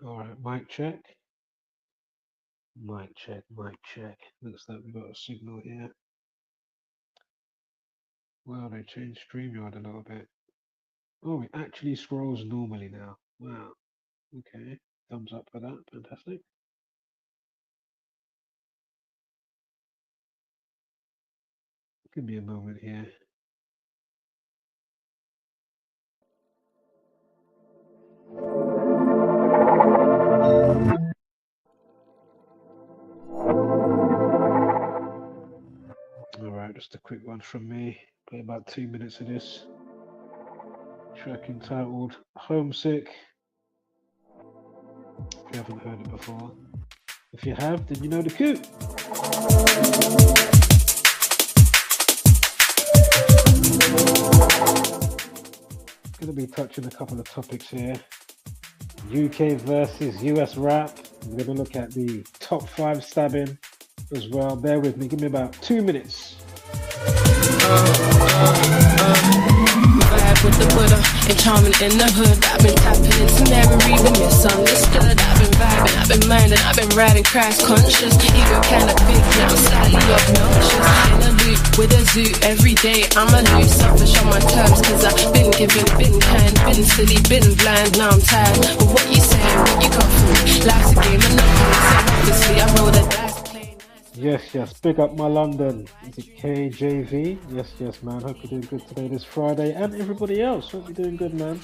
All right, mic check. Mic check, mic check. Looks like we got a signal here. Well, they changed StreamYard a little bit. Oh, it actually scrolls normally now. Wow. Okay. Thumbs up for that. Fantastic. Give me a moment here. All right, just a quick one from me. Play about 2 minutes of this. Track entitled Homesick. If you haven't heard it before. If you have, then you know the coup. Going to be touching a couple of topics here. UK versus US rap. We're going to look at the top 5 stabbing as well. Bear with me. Give me about 2 minutes. Vibe with the Buddha and charming in the hood. I've been tapping into memory, been misunderstood. I've been vibing, I've been minding, I've been riding crash conscious. Ego kinda big now, slightly obnoxious. In a loop with a zoo every day. I'm a loop, selfish on my terms, cause I've been given, been kind, been silly, been blind. Now I'm tired. But what you saying, what you got for me? Life's a game of numbers, so obviously I roll the dice. Yes, big up my London. Is it KJV? Yes, man. Hope you're doing good today, this Friday, and everybody else. Hope you're doing good, man.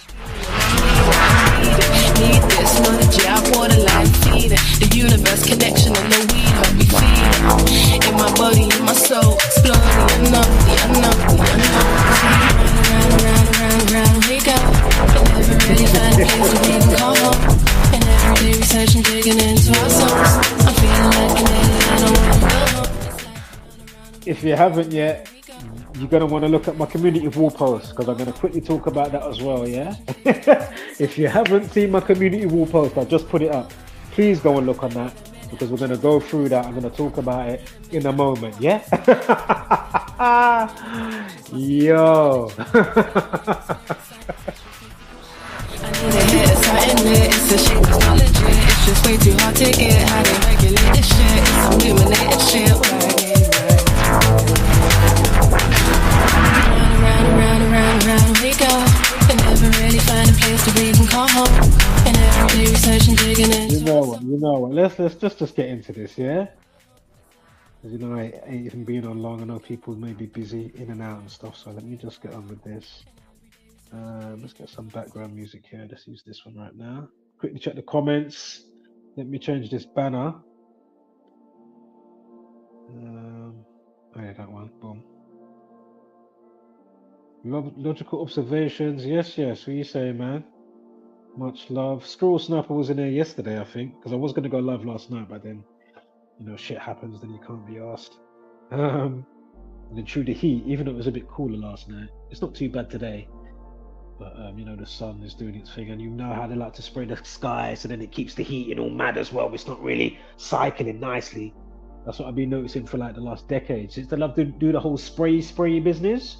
Need this knowledge, I waterline feed it. The universe connection and the weed help me feed it. In my body, in my soul, explore the unknown, the unknown, the unknown. Round we go. And never really find a place to even call home. And every day researching, digging into our souls. I'm feeling like an alien, I don't wanna go home. If you haven't yet, you're going to want to look at my community wall post because I'm going to quickly talk about that as well, yeah? If you haven't seen my community wall post, I just put it up. Please go and look on that because we're going to go through that. I'm going to talk about it in a moment, yeah? Yo. It's a shame it's not legit. It's just way too hard to get. How they regulate this shit? It's illuminated shit. Round we go. And never really find a place to even call home. And every day researching, digging in. You know what? Let's just get into this, yeah? Because I ain't even been on long. I know people may be busy in and out and stuff, so let me just get on with this. Let's get some background music here. Let's use this one right now. Quickly check the comments. Let me change this banner. Oh yeah, that one. Boom. Logical observations. Yes. What are you saying, man? Much love. Scroll Snapper was in there yesterday, I think, because I was going to go live last night, but then, shit happens, then you can't be asked. And then through the heat, even though it was a bit cooler last night, it's not too bad today. But the sun is doing its thing, and you know how they like to spray the sky, so then it keeps the heating all mad as well. It's not really cycling nicely. That's what I've been noticing for like the last decade. Since they love to do the whole spray business,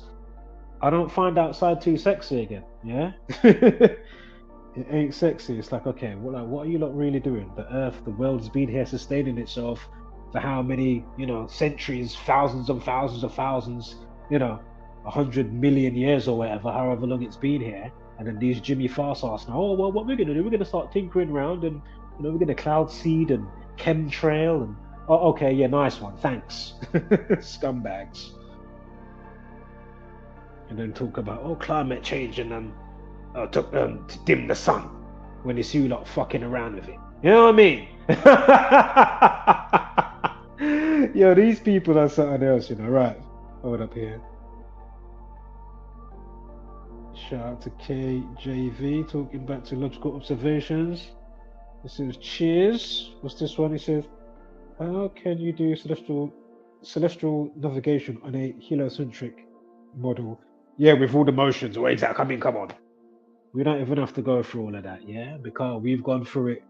I don't find outside too sexy again. Yeah, it ain't sexy. It's like, okay, what are you lot really doing? The Earth, the world's been here sustaining itself for how many centuries, thousands and thousands of thousands, 100 million years or whatever, however long it's been here, and then these Jimmy Fast ass now, oh well, what we're gonna do? We're gonna start tinkering around, and we're gonna cloud seed and chemtrail, and oh, okay, yeah, nice one, thanks, scumbags, and then talk about climate change and to dim the sun when you see you lot fucking around with it. You know what I mean? Yo, these people are something else, Right, hold up here. Shout out to KJV, talking back to logical observations. This is cheers. What's this one? He says, how can you do celestial navigation on a heliocentric model? Yeah, with all the motions. Or exactly. I mean, come on. We don't even have to go through all of that, yeah? Because we've gone through it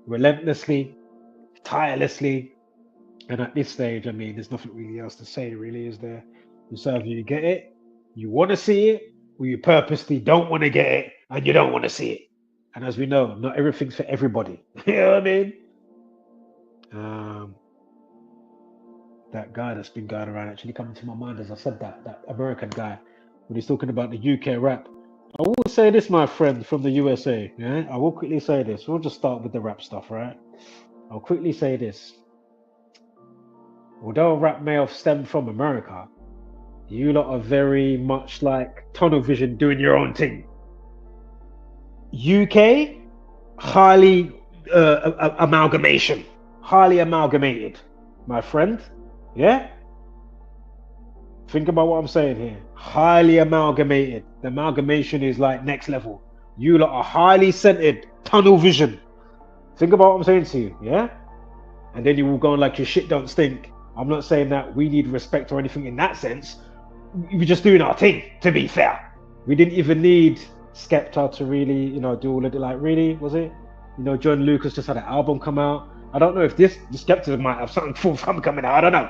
relentlessly, tirelessly. And at this stage, I mean, there's nothing really else to say, really, is there? So if you get it, you want to see it, or you purposely don't want to get it, and you don't want to see it. And as we know, not everything's for everybody. You know what I mean? That guy that's been going around actually coming to my mind as I said that American guy, when he's talking about the UK rap. I will say this, my friend from the USA. Yeah, I will quickly say this. We'll just start with the rap stuff, right? I'll quickly say this. Although rap may have stemmed from America, you lot are very much like tunnel vision, doing your own thing. UK, highly amalgamation, highly amalgamated, my friend. Yeah? Think about what I'm saying here. Highly amalgamated. The amalgamation is like next level. You lot are highly centered, tunnel vision. Think about what I'm saying to you, yeah? And then you will go on like your shit don't stink. I'm not saying that we need respect or anything in that sense. We're just doing our thing, to be fair. We didn't even need Skepta to really, you know, do all of it. Like, really, was it? You know, John Lucas just had an album come out. I don't know if the Skepta might have something forthcoming coming out. I don't know.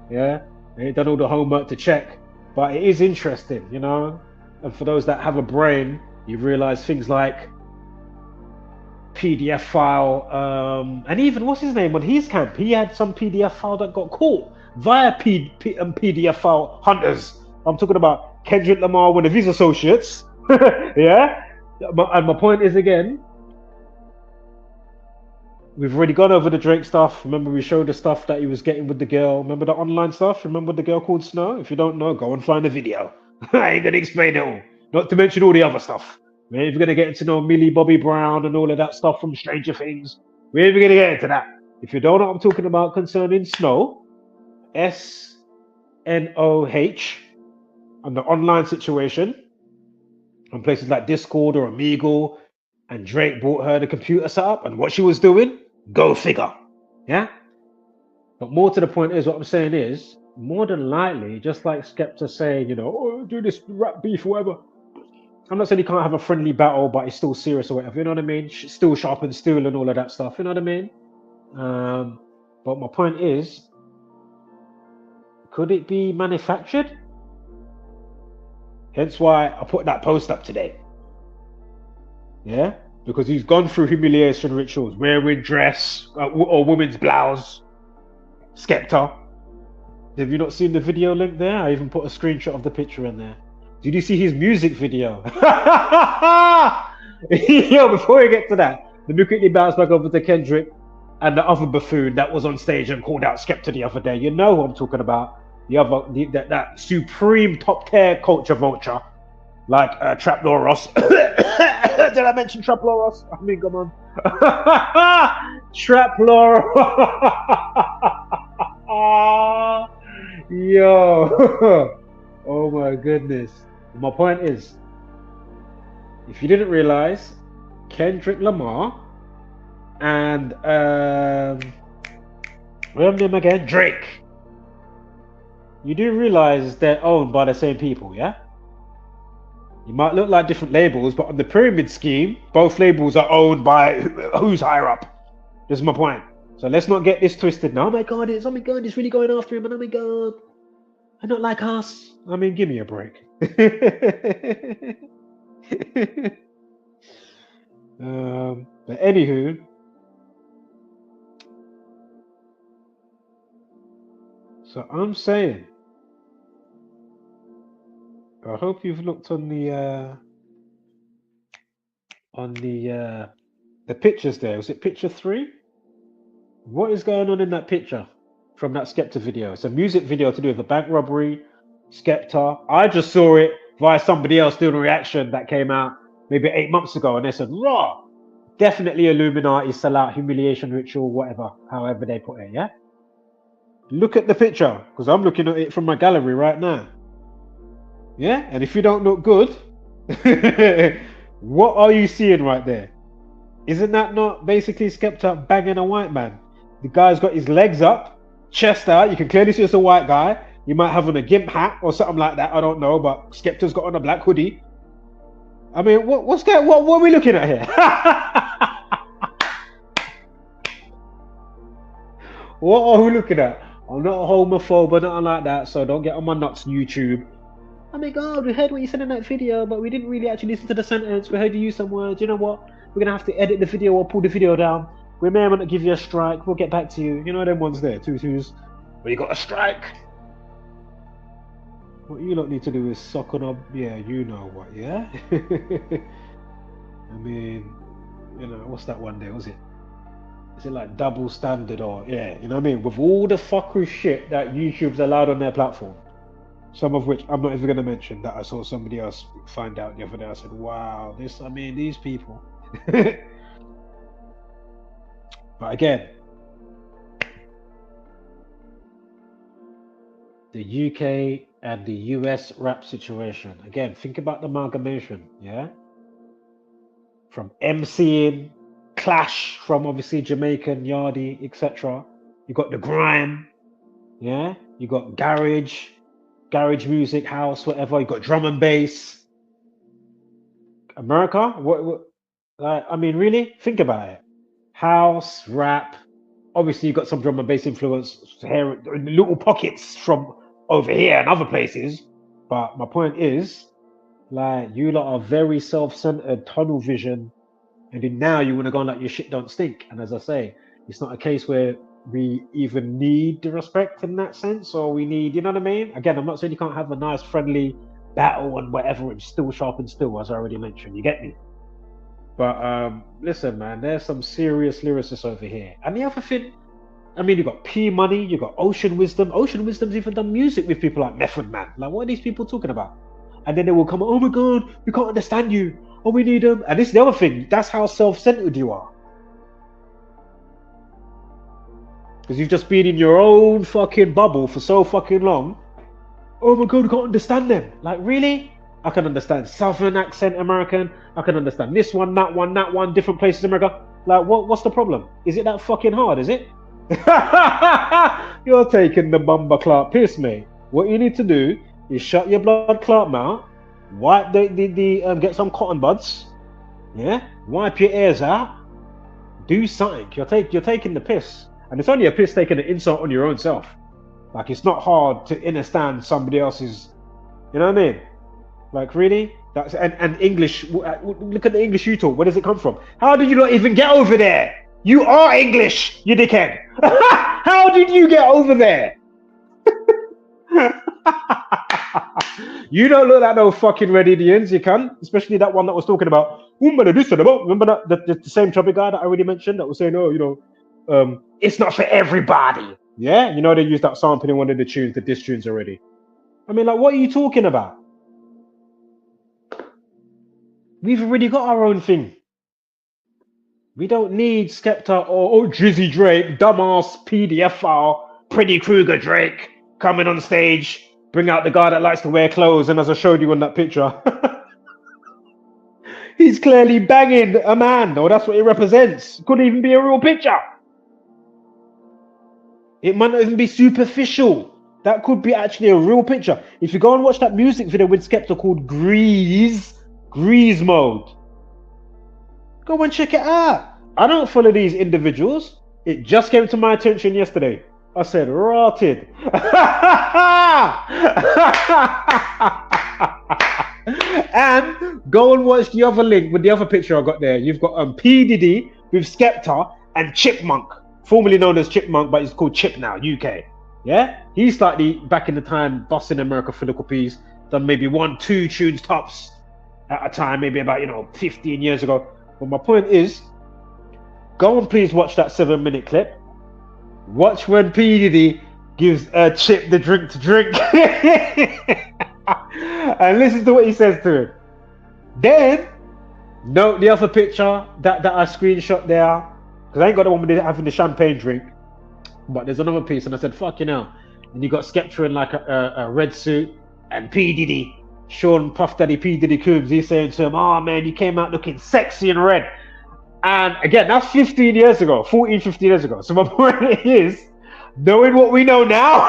Yeah, they done all the homework to check, but it is interesting, you know. And for those that have a brain, you realize things like PDF file, and even what's his name on his camp? He had some PDF file that got caught via PDF file hunters. I'm talking about Kendrick Lamar, one of his associates. Yeah, and my point is again, we've already gone over the Drake stuff. Remember, we showed the stuff that he was getting with the girl. Remember the online stuff? Remember the girl called Snow? If you don't know, go and find the video. I ain't gonna explain it all. Not to mention all the other stuff. We ain't even gonna get into no Millie Bobby Brown and all of that stuff from Stranger Things. We ain't even gonna get into that. If you don't know what I'm talking about concerning Snow, SNOH, and the online situation, on places like Discord or Omegle, and Drake bought her the computer setup and what she was doing, go figure. Yeah? But more to the point is, what I'm saying is, more than likely, just like Skepta saying, you know, oh, do this rap beef or whatever. I'm not saying he can't have a friendly battle, but he's still serious or whatever, you know what I mean? Still sharp and steel and all of that stuff, you know what I mean? But my point is, could it be manufactured? Hence why I put that post up today. Yeah? Because he's gone through humiliation rituals, wearing dress or women's blouse. Skepta. Have you not seen the video link there? I even put a screenshot of the picture in there. Did you see his music video? Yo, before we get to that, let me quickly bounce back over to Kendrick and the other buffoon that was on stage and called out Skepta the other day. You know who I'm talking about. That supreme top tier culture vulture, like Trap Law Ross. Did I mention Trap Law Ross? I mean, come on. Trap Law. Yo. Oh my goodness. My point is, if you didn't realize, Kendrick Lamar and remember him again, Drake. You do realize they're owned by the same people, yeah? You might look like different labels, but on the pyramid scheme, both labels are owned by who's higher up. This is my point. So let's not get this twisted now. Oh my god, it's really going after him, and oh my god, I don't like us. I mean, give me a break. But anywho, so I'm saying, I hope you've looked on the pictures there. Was it picture 3? What is going on in that picture from that Skepta video? It's a music video to do with a bank robbery. Skepta. I just saw it via somebody else doing a reaction that came out maybe 8 months ago, and they said, raw, definitely Illuminati, sellout, humiliation ritual, whatever, however they put it, yeah? Look at the picture, because I'm looking at it from my gallery right now. Yeah, and if you don't look good, what are you seeing right there? Isn't that not basically Skepta banging a white man? The guy's got his legs up, chest out. You can clearly see it's a white guy. You might have on a gimp hat or something like that. I don't know, but Skepta's got on a black hoodie. I mean, what are we looking at here? What are we looking at? I'm not a homophobe or nothing like that, so don't get on my nuts, YouTube. Oh my god, we heard what you said in that video, but we didn't really actually listen to the sentence. We heard you use some words. You know what? we're gonna have to edit the video or pull the video down. We may want to give you a strike. We'll get back to you. You know them ones there, tutus. Well, you got a strike. What you lot need to do is suck on up. Yeah, you know what? Yeah. I mean, you know, what's that one there? Was it? Is it like double standard or yeah? You know what I mean? With all the fuckery shit that YouTube's allowed on their platform, some of which I'm not even going to mention, that I saw somebody else find out the other day. I said, wow, this. I mean, these people. But again, the UK and the US rap situation. Again, think about the amalgamation, yeah? From MCing, Clash from obviously Jamaican, Yardie, etc. You got the grime, yeah? You got garage music, house, whatever. You got drum and bass. America, what I mean, really? Think about it. House, rap. Obviously, you got some drum and bass influence here, in little pockets from over here and other places. But my point is, like, you lot are very self-centered, tunnel vision, and then now you want to go on like your shit don't stink. And as I say, it's not a case where we even need the respect in that sense, or we need, you know what I mean? Again, I'm not saying you can't have a nice, friendly battle and whatever. It's still sharp and still, as I already mentioned. You get me? But listen, man, there's some serious lyricists over here. And the other thing, I mean, you got P Money, you got Ocean Wisdom. Ocean Wisdom's even done music with people like Method Man. Like, what are these people talking about? And then they will come, oh my God, we can't understand you. Oh, we need them. And this is the other thing. That's how self-centered you are. Because you've just been in your own fucking bubble for so fucking long. Oh my God, we can't understand them. Like, really? I can understand Southern accent American. I can understand this one, that one, different places in America. Like, what's the problem? Is it that fucking hard, is it? You're taking the bumper clot piss, mate. What you need to do is shut your blood clot mouth, wipe get some cotton buds, yeah? Wipe your ears out, do something. You're taking the piss. And it's only a piss taking an insult on your own self. Like, it's not hard to understand somebody else's, you know what I mean? Like, really? That's and English. Look at the English you talk. Where does it come from? How did you not even get over there? You are English, you dickhead. How did you get over there? You don't look like no fucking Red Indians, you can. Especially that one that was talking about, remember that the same topic guy that I already mentioned that was saying, oh, you know, it's not for everybody. Yeah, you know, they used that sample in one of the tunes, the diss tunes already. I mean, like, what are you talking about? We've already got our own thing. We don't need Skepta or Drizzy Drake, dumbass PDF file, Pretty Kruger Drake coming on stage, bring out the guy that likes to wear clothes, and as I showed you in that picture, he's clearly banging a man, or that's what he represents. Could even be a real picture. It might not even be superficial. That could be actually a real picture. If you go and watch that music video with Skepta called Grease Mode, go and check it out. I don't follow these individuals. It just came to my attention yesterday. I said, rotted. And go and watch the other link with the other picture I got there. You've got P. Diddy with Skepta and Chipmunk, formerly known as Chipmunk, but he's called Chip now, UK. Yeah? He started back in the time busting America for little peas, done maybe 1-2 tunes tops at a time, maybe about, 15 years ago. But my point is, go and please watch that 7-minute clip. Watch when P. Diddy gives Chip the drink to drink. And listen to what he says to him. Then, note the other picture that I screenshot there. Because I ain't got the one with having the champagne drink. But there's another piece, and I said, fuck you know. And you got Skepta in like a red suit, and P. Diddy, Sean Puff Daddy P. Diddy Coombs, he's saying to him, oh man, you came out looking sexy and red. And again, that's 15 years ago, 15 years ago. So my point is, knowing what we know now,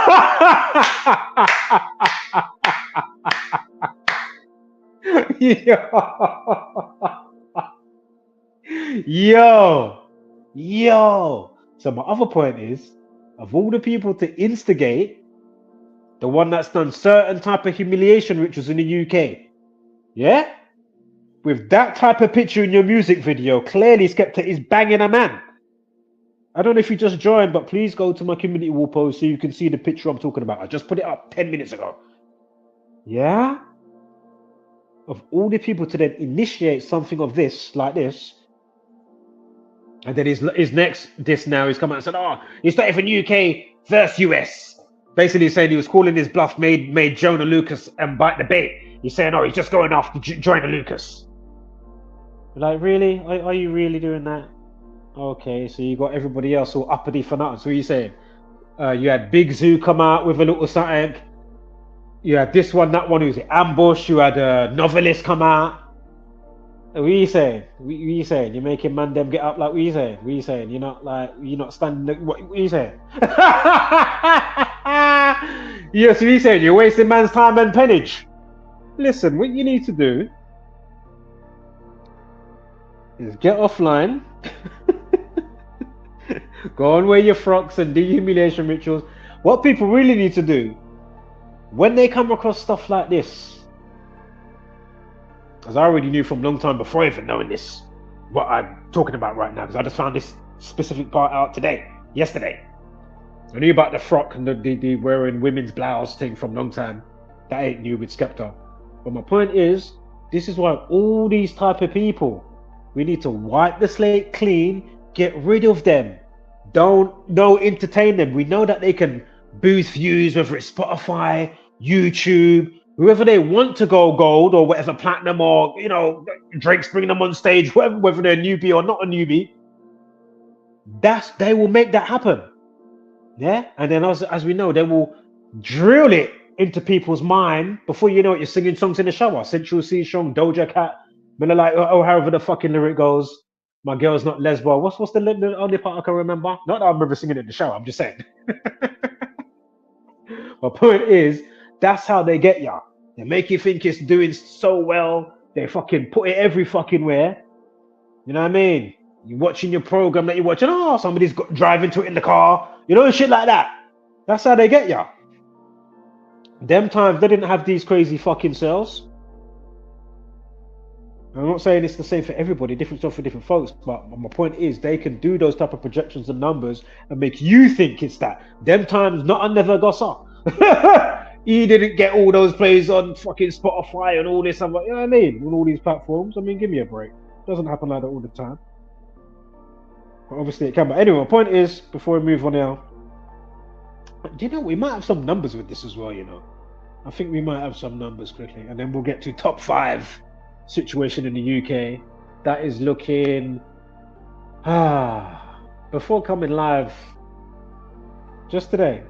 yo. So my other point is, of all the people to instigate, the one that's done certain type of humiliation rituals in the UK, yeah, with that type of picture in your music video, clearly Skepta is banging a man. I don't know if you just joined, but please go to my community wall post so you can see the picture I'm talking about. I just put it up 10 minutes ago. Yeah? Of all the people to then initiate something of this, like this, and then his next diss now, he's come out and said, oh, he's not even UK versus US. Basically saying he was calling his bluff, made Jonah Lucas and bite the bait. He's saying, oh, he's just going after Joyner Lucas. Like, really? Are you really doing that? Okay, so you got everybody else all uppity for nothing. So what are you saying? You had Big Zoo come out with a little something. You had this one, that one who's an ambush. You had a novelist come out. What are you saying? What are you saying? You're making Mandem get up like what are you saying? What are you saying? You're not standing. What are you saying? Yes, what are you saying? You're wasting man's time and pennage. Listen, what you need to do is get offline. Go and wear your frocks and do humiliation rituals. What people really need to do when they come across stuff like this, as I already knew from a long time before even knowing this, what I'm talking about right now, because I just found this specific part out yesterday. I knew about the frock and the wearing women's blouse thing from a long time. That ain't new with Skepta. But my point is, this is why all these type of people, we need to wipe the slate clean, get rid of them. Don't entertain them. We know that they can boost views, whether it's Spotify, YouTube, whoever they want to go gold or whatever, platinum, or Drake's bringing them on stage, whether they're a newbie or not a newbie. They will make that happen. Yeah, and then as we know, they will drill it into people's mind before you know it. You're singing songs in the shower. Central C Strong, Doja Cat, Miller, like however the fucking lyric goes. My girl's not lesbo. What's the only part I can remember? Not that I remember singing it in the shower. I'm just saying. My point is, that's how they get ya. They make you think it's doing so well. They fucking put it every fucking where. You know what I mean? You're watching your program that you're watching. Oh, somebody's driving to it in the car. Shit like that. That's how they get ya. Them times they didn't have these crazy fucking cells. I'm not saying it's the same for everybody, different stuff for different folks, but my point is they can do those type of projections and numbers and make you think it's that. Them times, not I never gossa. He didn't get all those plays on fucking Spotify and all this. I'm like, you know what I mean? On all these platforms. I mean, give me a break. Doesn't happen like that all the time. But obviously it can. But anyway, my point is, before we move on now, we might have some numbers with this as well, I think we might have some numbers quickly, and then we'll get to top 5 situation in the UK. That is looking before coming live just today,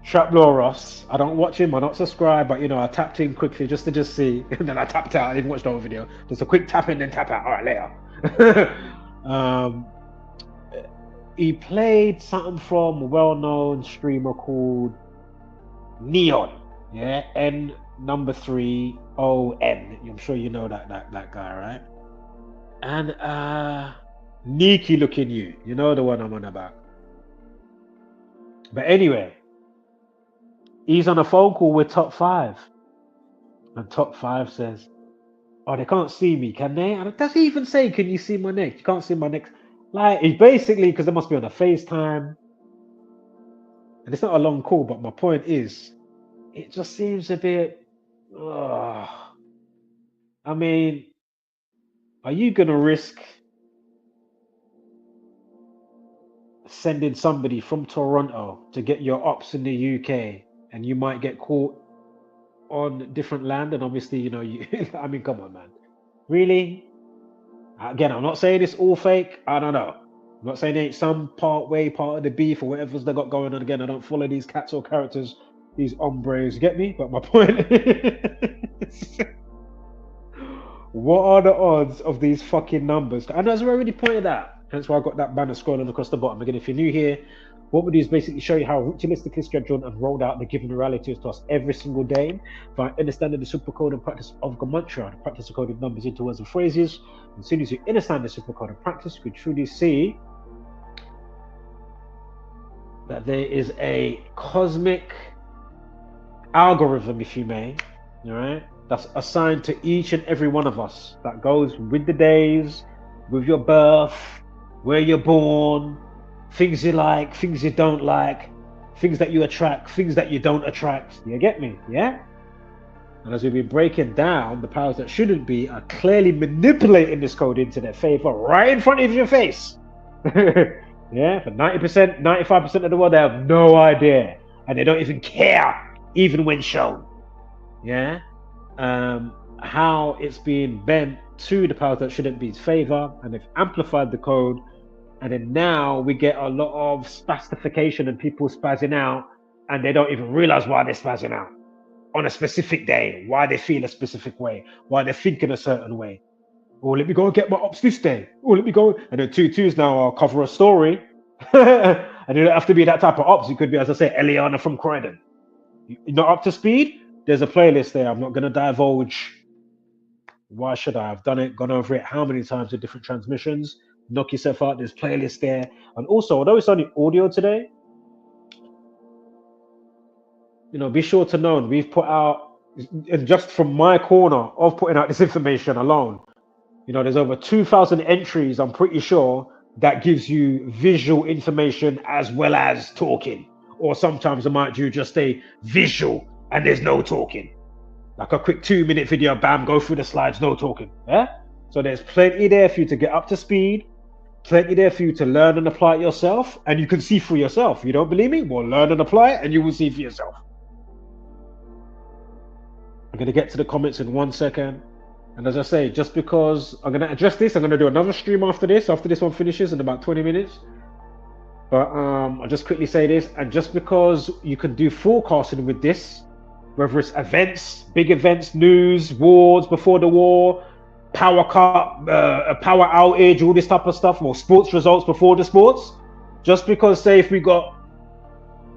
Trap Law Ross, I don't watch him, I don't subscribe, but I tapped in quickly just to see, and then I tapped out. I didn't watch the whole video, just a quick tap in then tap out. All right, later. He played something from a well-known streamer called Neon, N number 3 ON. I'm sure you know that guy, right? And Nikki looking you know the one I'm on about. But anyway, he's on a phone call with Top 5, and Top 5 says, oh, they can't see me, can they? And does he even say, can you see my neck? You can't see my neck. Like, it's basically because they must be on a FaceTime, and it's not a long call, but my point is, it just seems a bit, I mean, are you going to risk sending somebody from Toronto to get your ops in the UK, and you might get caught on different land? And obviously, I mean, come on, man. Really? Again, I'm not saying it's all fake. I don't know. I'm not saying it ain't some part of the beef or whatever's they got going on. Again, I don't follow these cats or characters, these hombres, get me? But my point is, what are the odds of these fucking numbers? And as I already pointed out, hence why I got that banner scrolling across the bottom. Again, if you're new here, what we do is basically show you how ritualistically scheduled and rolled out the given realities to us every single day by understanding the supercode and practice of Gematria, the practice of coding numbers into words and phrases. As soon as you understand the supercode and practice, you can truly see that there is a cosmic algorithm, if you may, All right, that's assigned to each and every one of us. That goes with the days, with your birth, where you're born, things you like, things you don't like, things that you attract, things that you don't attract. You get me? Yeah. And as we've been breaking down, the powers that shouldn't be are clearly manipulating this code into their favor right in front of your face. Yeah, for 90%, 95% of the world, they have no idea. And they don't even care, even when shown. Yeah. How it's being bent to the powers that shouldn't be's favor, and they've amplified the code. And then now we get a lot of spastification and people spazzing out, and they don't even realize why they're spazzing out on a specific day, why they feel a specific way, why they're thinking a certain way. Oh, let me go and get my ops this day. Oh, let me go. And then 2-2s now I'll cover a story. And you don't have to be that type of ops. You could be, as I say, Eliana from Croydon. You're not up to speed? There's a playlist there. I'm not going to divulge. Why should I? I've done it, gone over it how many times with different transmissions. Knock yourself out. There's playlists there. And also, although it's only audio today, be sure to know we've put out, and just from my corner of putting out this information alone, there's over 2,000 entries, I'm pretty sure, that gives you visual information as well as talking. Or sometimes I might do just a visual and there's no talking. Like a quick 2-minute video, bam, go through the slides, no talking. Yeah? So there's plenty there for you to get up to speed, plenty there for you to learn and apply it yourself, and you can see for yourself. You don't believe me? Well, learn and apply it and you will see for yourself. I'm going to get to the comments in 1 second. And as I say, just because I'm going to address this, I'm going to do another stream after this one finishes in about 20 minutes. But I'll just quickly say this. And just because you can do forecasting with this, whether it's events, big events, news, wars before the war, power cut, a power outage, all this type of stuff, or sports results before the sports, just because, say, if we got,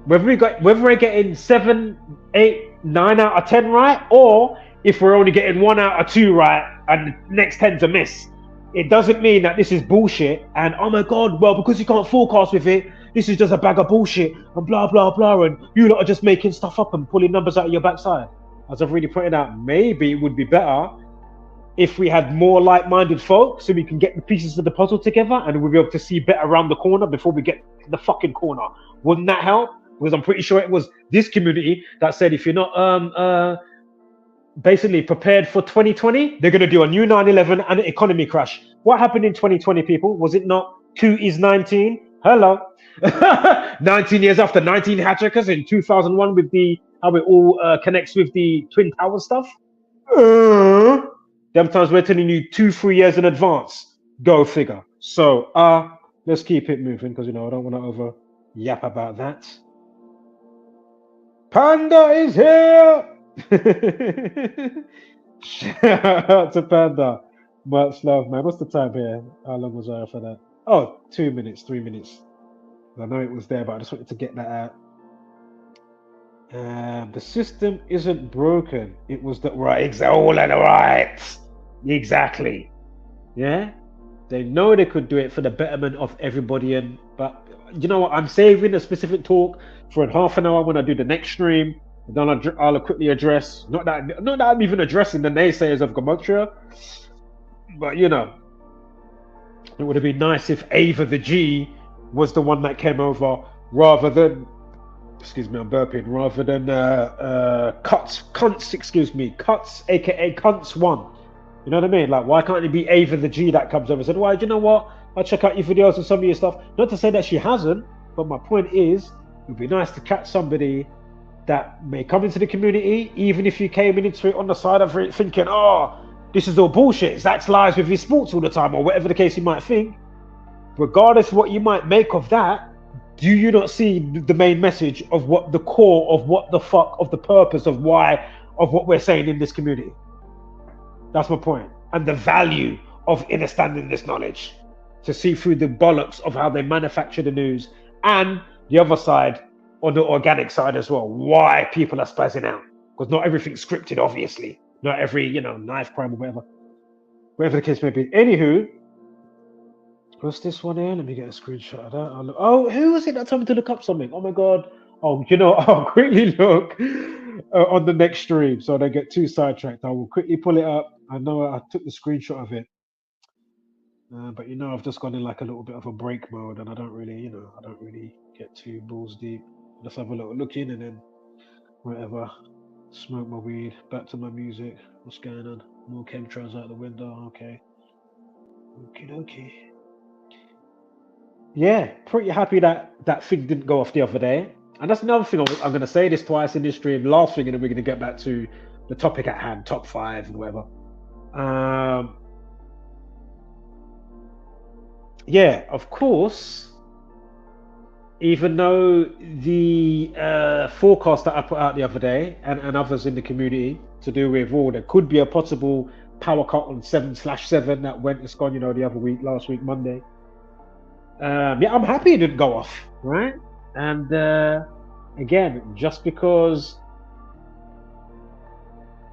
whether we're getting 7, 8, 9 out of 10 right, or if we're only getting 1 out of 2 right and the next 10's a miss, it doesn't mean that this is bullshit and, oh my god, well, because you can't forecast with it, this is just a bag of bullshit and blah blah blah, and you lot are just making stuff up and pulling numbers out of your backside. As I've really pointed out, maybe it would be better if we had more like-minded folk so we can get the pieces of the puzzle together and we'll be able to see better around the corner before we get to the fucking corner. Wouldn't that help? Because I'm pretty sure it was this community that said if you're not basically prepared for 2020, they're going to do a new 9/11 and an economy crash. What happened in 2020, people? Was it not 2 is 19? Hello. 19 years after 19 hijackers in 2001 with how it all connects with the Twin Tower stuff. Them times we're telling you 2-3 years in advance. Go figure. So let's keep it moving because I don't want to over yap about that. Panda is here. Shout out to Panda. Much love, man. What's the time here? How long was I for that? Oh, 2 minutes, 3 minutes. I know it was there, but I just wanted to get that out. The system isn't broken. It was the right. Exactly. Yeah. They know they could do it for the betterment of everybody, but you know what? I'm saving a specific talk for in half an hour when I do the next stream. And then I'll quickly address not that I'm even addressing the naysayers of Gematria, but it would have been nice if Ava the G was the one that came over rather than, excuse me, I'm burping, rather than Cuts, aka Cunts 1. You know what I mean? Like, why can't it be Ava the G that comes over and said, well, you know what? I check out your videos and some of your stuff. Not to say that she hasn't, but my point is, it would be nice to catch somebody that may come into the community, even if you came into it on the side of it thinking, oh, this is all bullshit. Zach's lies with his sports all the time, or whatever the case you might think. Regardless of what you might make of that, do you not see the main message of what the core of what the fuck of the purpose of why of what we're saying in this community? That's my point. And the value of understanding this knowledge to see through the bollocks of how they manufacture the news, and the other side, on the organic side as well, why people are spazzing out. Because not everything's scripted, obviously. Not every, knife crime or whatever the case may be. Anywho, what's this one here? Let me get a screenshot of that. Oh, who was it that told me to look up something? Oh my god. Oh, I'll quickly look. on the next stream, so they get too sidetracked. I will quickly pull it up. I know I took the screenshot of it, but I've just gone in like a little bit of a break mode, and I don't really, I don't really get too balls deep. Just have a little look in, and then whatever, smoke my weed, back to my music. What's going on? More chemtrails out the window. Okay, okay. Yeah, pretty happy that that thing didn't go off the other day. And that's another thing. I'm going to say this twice in this stream. Last thing, and then we're going to get back to the topic at hand, top 5 and whatever. Yeah, of course. Even though the forecast that I put out the other day and others in the community to do with, there could be a possible power cut on 7/7 that went, it's gone, the other week, last week, Monday. Yeah, I'm happy it didn't go off, right? And again, just because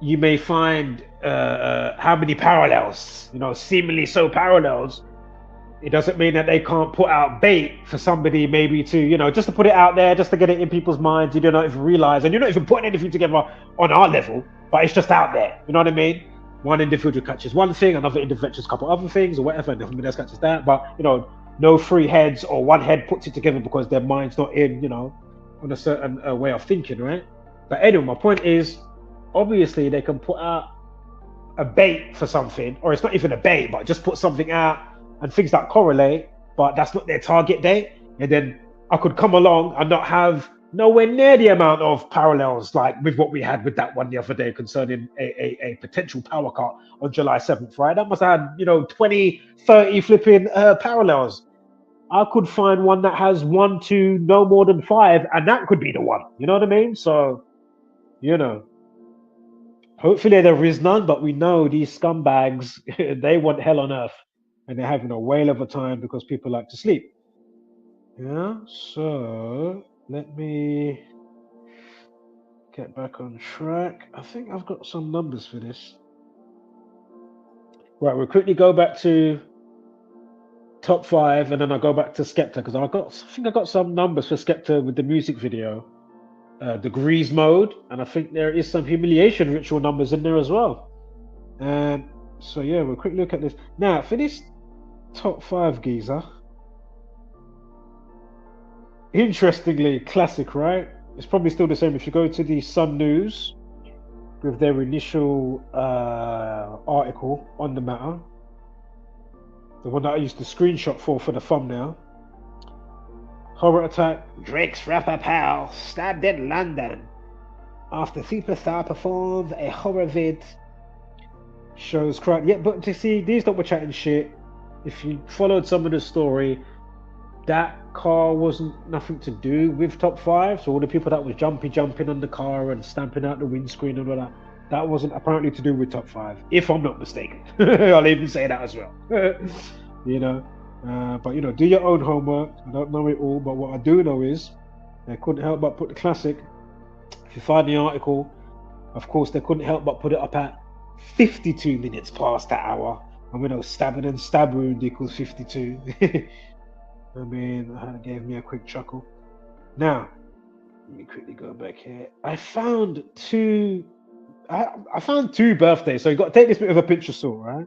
you may find how many parallels, seemingly so parallels, it doesn't mean that they can't put out bait for somebody maybe to, just to put it out there, just to get it in people's minds. You don't even realize, and you're not even putting anything together on our level, but it's just out there. You know what I mean? One individual catches one thing, another individual catches a couple other things or whatever, and somebody else catches that. But, no 3 heads or one head puts it together because their mind's not in, on a certain way of thinking, right? But anyway, my point is, obviously they can put out a bait for something, or it's not even a bait, but just put something out and things that correlate, but that's not their target date. And then I could come along and not have nowhere near the amount of parallels like with what we had with that one the other day concerning a potential power cut on July 7th, right? That must have had, 20, 30 flipping parallels. I could find one that has 1 to no more than 5, and that could be the one. You know what I mean? So, hopefully there is none, but we know these scumbags, they want hell on earth, and they're having a whale of a time because people like to sleep. Yeah, so let me get back on track. I think I've got some numbers for this. Right, we'll quickly go back to top 5, and then I'll go back to Skepta, because I think I got some numbers for Skepta with the music video, degrees mode, and I think there is some humiliation ritual numbers in there as well. And so yeah, we'll quickly look at this. Now for this top 5 geezer, interestingly, classic, right? It's probably still the same if you go to the Sun News with their initial article on the matter, the one that I used to screenshot for the thumbnail. Horror attack, Drake's rapper pal stabbed in London after superstar performs a horror vid. Shows crowd. Yeah, but to see, these don't were chatting shit. If you followed some of the story, that car wasn't nothing to do with top 5. So all the people that was jumping on the car and stamping out the windscreen and all that wasn't apparently to do with top 5, if I'm not mistaken. I'll even say that as well. But do your own homework. I don't know it all, but what I do know is they couldn't help but put the classic. If you find the article, of course they couldn't help but put it up at 52 minutes past the hour. And stabbing and stab wound equals 52. I mean, that gave me a quick chuckle. Now, let me quickly go back here. I found two birthdays, so you got to take this bit of a pinch of salt, right?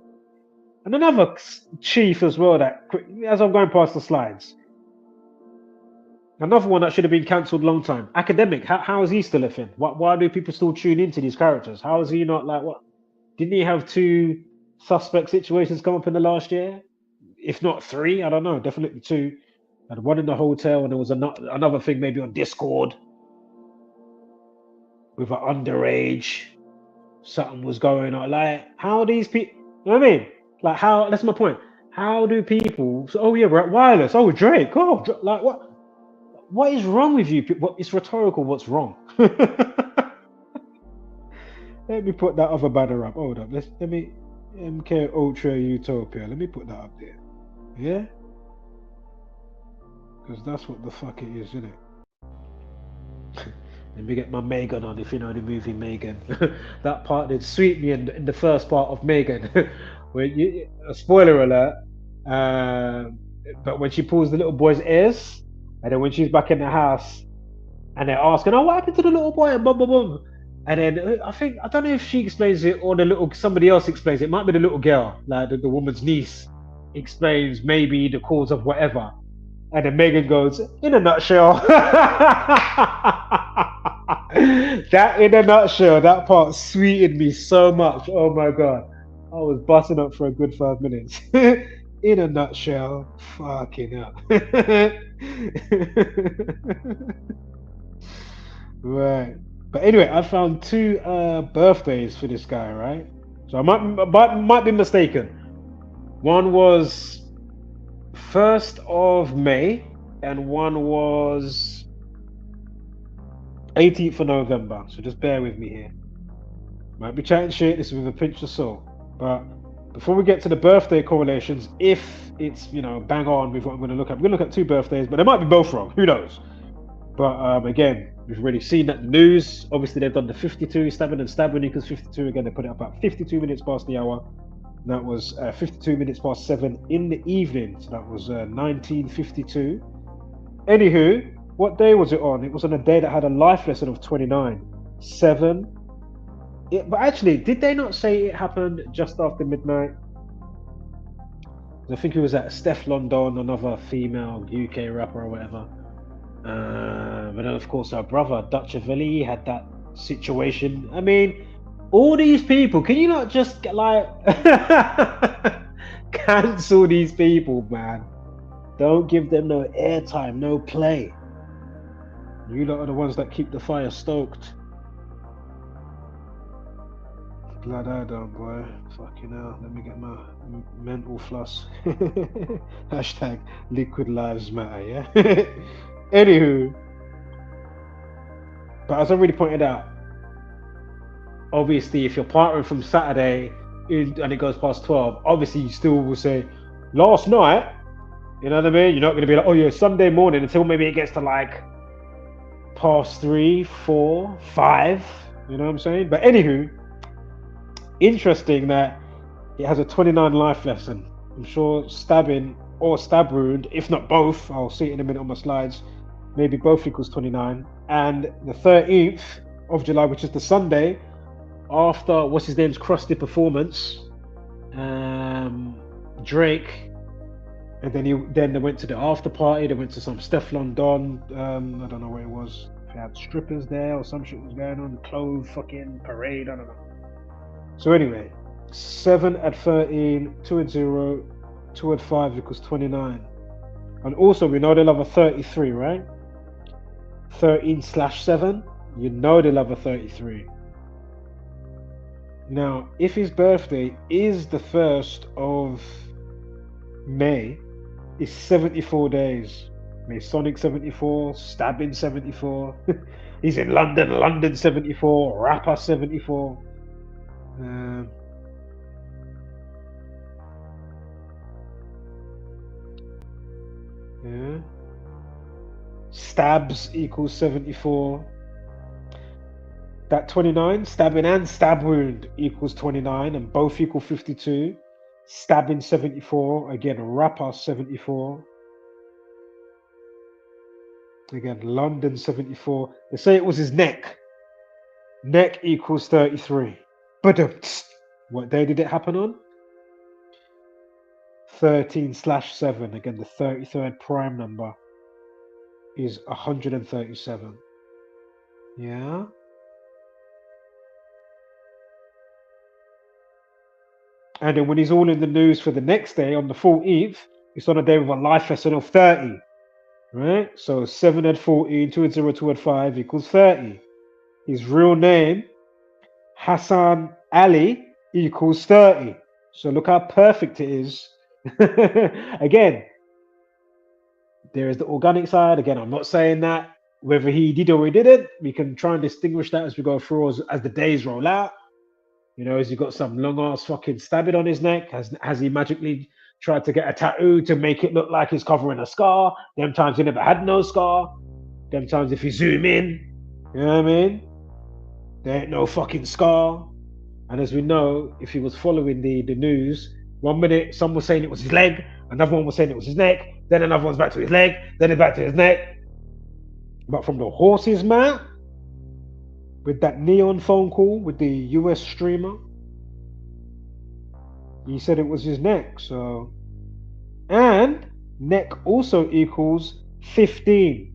And another chief as well, as I'm going past the slides. Another one that should have been cancelled a long time. Academic, how is he still a thing? Why do people still tune into these characters? How is he not like, what? Didn't he have 2 suspect situations come up in the last year? If not 3, I don't know, definitely 2. And one in the hotel, and there was another thing maybe on Discord with an underage. Something was going on. Like, how are these people, you know what I mean? Like, how, that's my point. How do people, oh yeah, we're at Wireless, oh Drake, oh, like what is wrong with you? It's rhetorical, what's wrong? Let me put that other banner up. Hold up, let me, MK Ultra Utopia, let me put that up there. Yeah? Because that's what the fuck it is, isn't it? Let me get my Megan on, if you know the movie Megan. That part did sweep me in the first part of Megan. Where a spoiler alert, but when she pulls the little boy's ears, and then when she's back in the house, and they're asking, oh, what happened to the little boy? And boom, boom, boom. And then I don't know if she explains it or somebody else explains it. It might be the little girl, like the woman's niece, explains maybe the cause of whatever. And then Megan goes, in a nutshell. That in a nutshell, that part sweetened me so much. Oh my god. I was busting up for a good 5 minutes. In a nutshell, fucking hell. Right. But anyway, I found two birthdays for this guy, right? So I might be mistaken. One was 1st of May and one was 18th of November. So just bear with me here. Might be chatting shit, this is with a pinch of salt. But before we get to the birthday correlations, if it's, bang on with what I'm going to look at, we're going to look at two birthdays, but they might be both wrong. Who knows? But again, we've already seen that in the news. Obviously, they've done the 52 stabbing and stabbing equals 52. Again, they put it about 52 minutes past the hour. And that was 52 minutes past 7 in the evening. So that was 1952. Anywho, what day was it on? It was on a day that had a life lesson of 29. 7. But actually, did they not say it happened just after midnight? I think it was at Steph London, another female UK rapper or whatever. But then, of course, our brother Dutchavelli had that situation. I mean, all these people, can you not just cancel these people, man? Don't give them no airtime, no play. You lot are the ones that keep the fire stoked. Glad I don't, boy. Fucking hell. Let me get my mental floss. Hashtag liquid lives matter, yeah? Anywho, but as I already pointed out, obviously if you're partnering from Saturday and it goes past 12, obviously you still will say last night, you know what I mean? You're not going to be like, oh yeah, Sunday morning, until maybe it gets to like past 3, 4, 5, you know what I'm saying? But anywho, interesting that it has a 29 life lesson. I'm sure stabbing or stab wound, if not both, I'll see it in a minute on my slides, maybe both equals 29. And the 13th of July, which is the Sunday, after what's his name's crusty performance, Drake, and then they went to the after party, they went to some Steph London, I don't know where it was, if they had strippers there or some shit was going on, clothes fucking parade, I don't know. So anyway, 7 at 13, 2 at 0, 2 at 5 equals 29. And also we know they love a 33, right? 13/7, you know they love a 33. Now, if his birthday is the 1st of May, it's 74 days. Masonic 74, stabbing 74. He's in London 74, rapper 74. Yeah. Stabs equals 74. That 29, stabbing and stab wound equals 29, and both equal 52. Stabbing 74, again, rapper 74. Again, London 74. They say it was his neck. Neck equals 33. But what day did it happen on? 13/7. Again, the 33rd prime number is 137. Yeah. And then when he's all in the news for the next day, on the 14th, it's on a day with a life lesson of 30. Right? So 7 at 14, 2 at 0, 2 at 5 equals 30. His real name, Hassan Ali, equals 30. So look how perfect it is. Again, there is the organic side. Again, I'm not saying that whether he did or he didn't. We can try and distinguish that as we go through, as the days roll out. You know, has he got some long ass fucking stabbing on his neck? Has he magically tried to get a tattoo to make it look like he's covering a scar? Them times he never had no scar. Them times if you zoom in, you know what I mean? There ain't no fucking scar. And as we know, if he was following the news, 1 minute some was saying it was his leg, another one was saying it was his neck, then another one's back to his leg, then it's back to his neck. But from the horse's mouth, with that neon phone call with the US streamer. He said it was his neck. So, and neck also equals 15.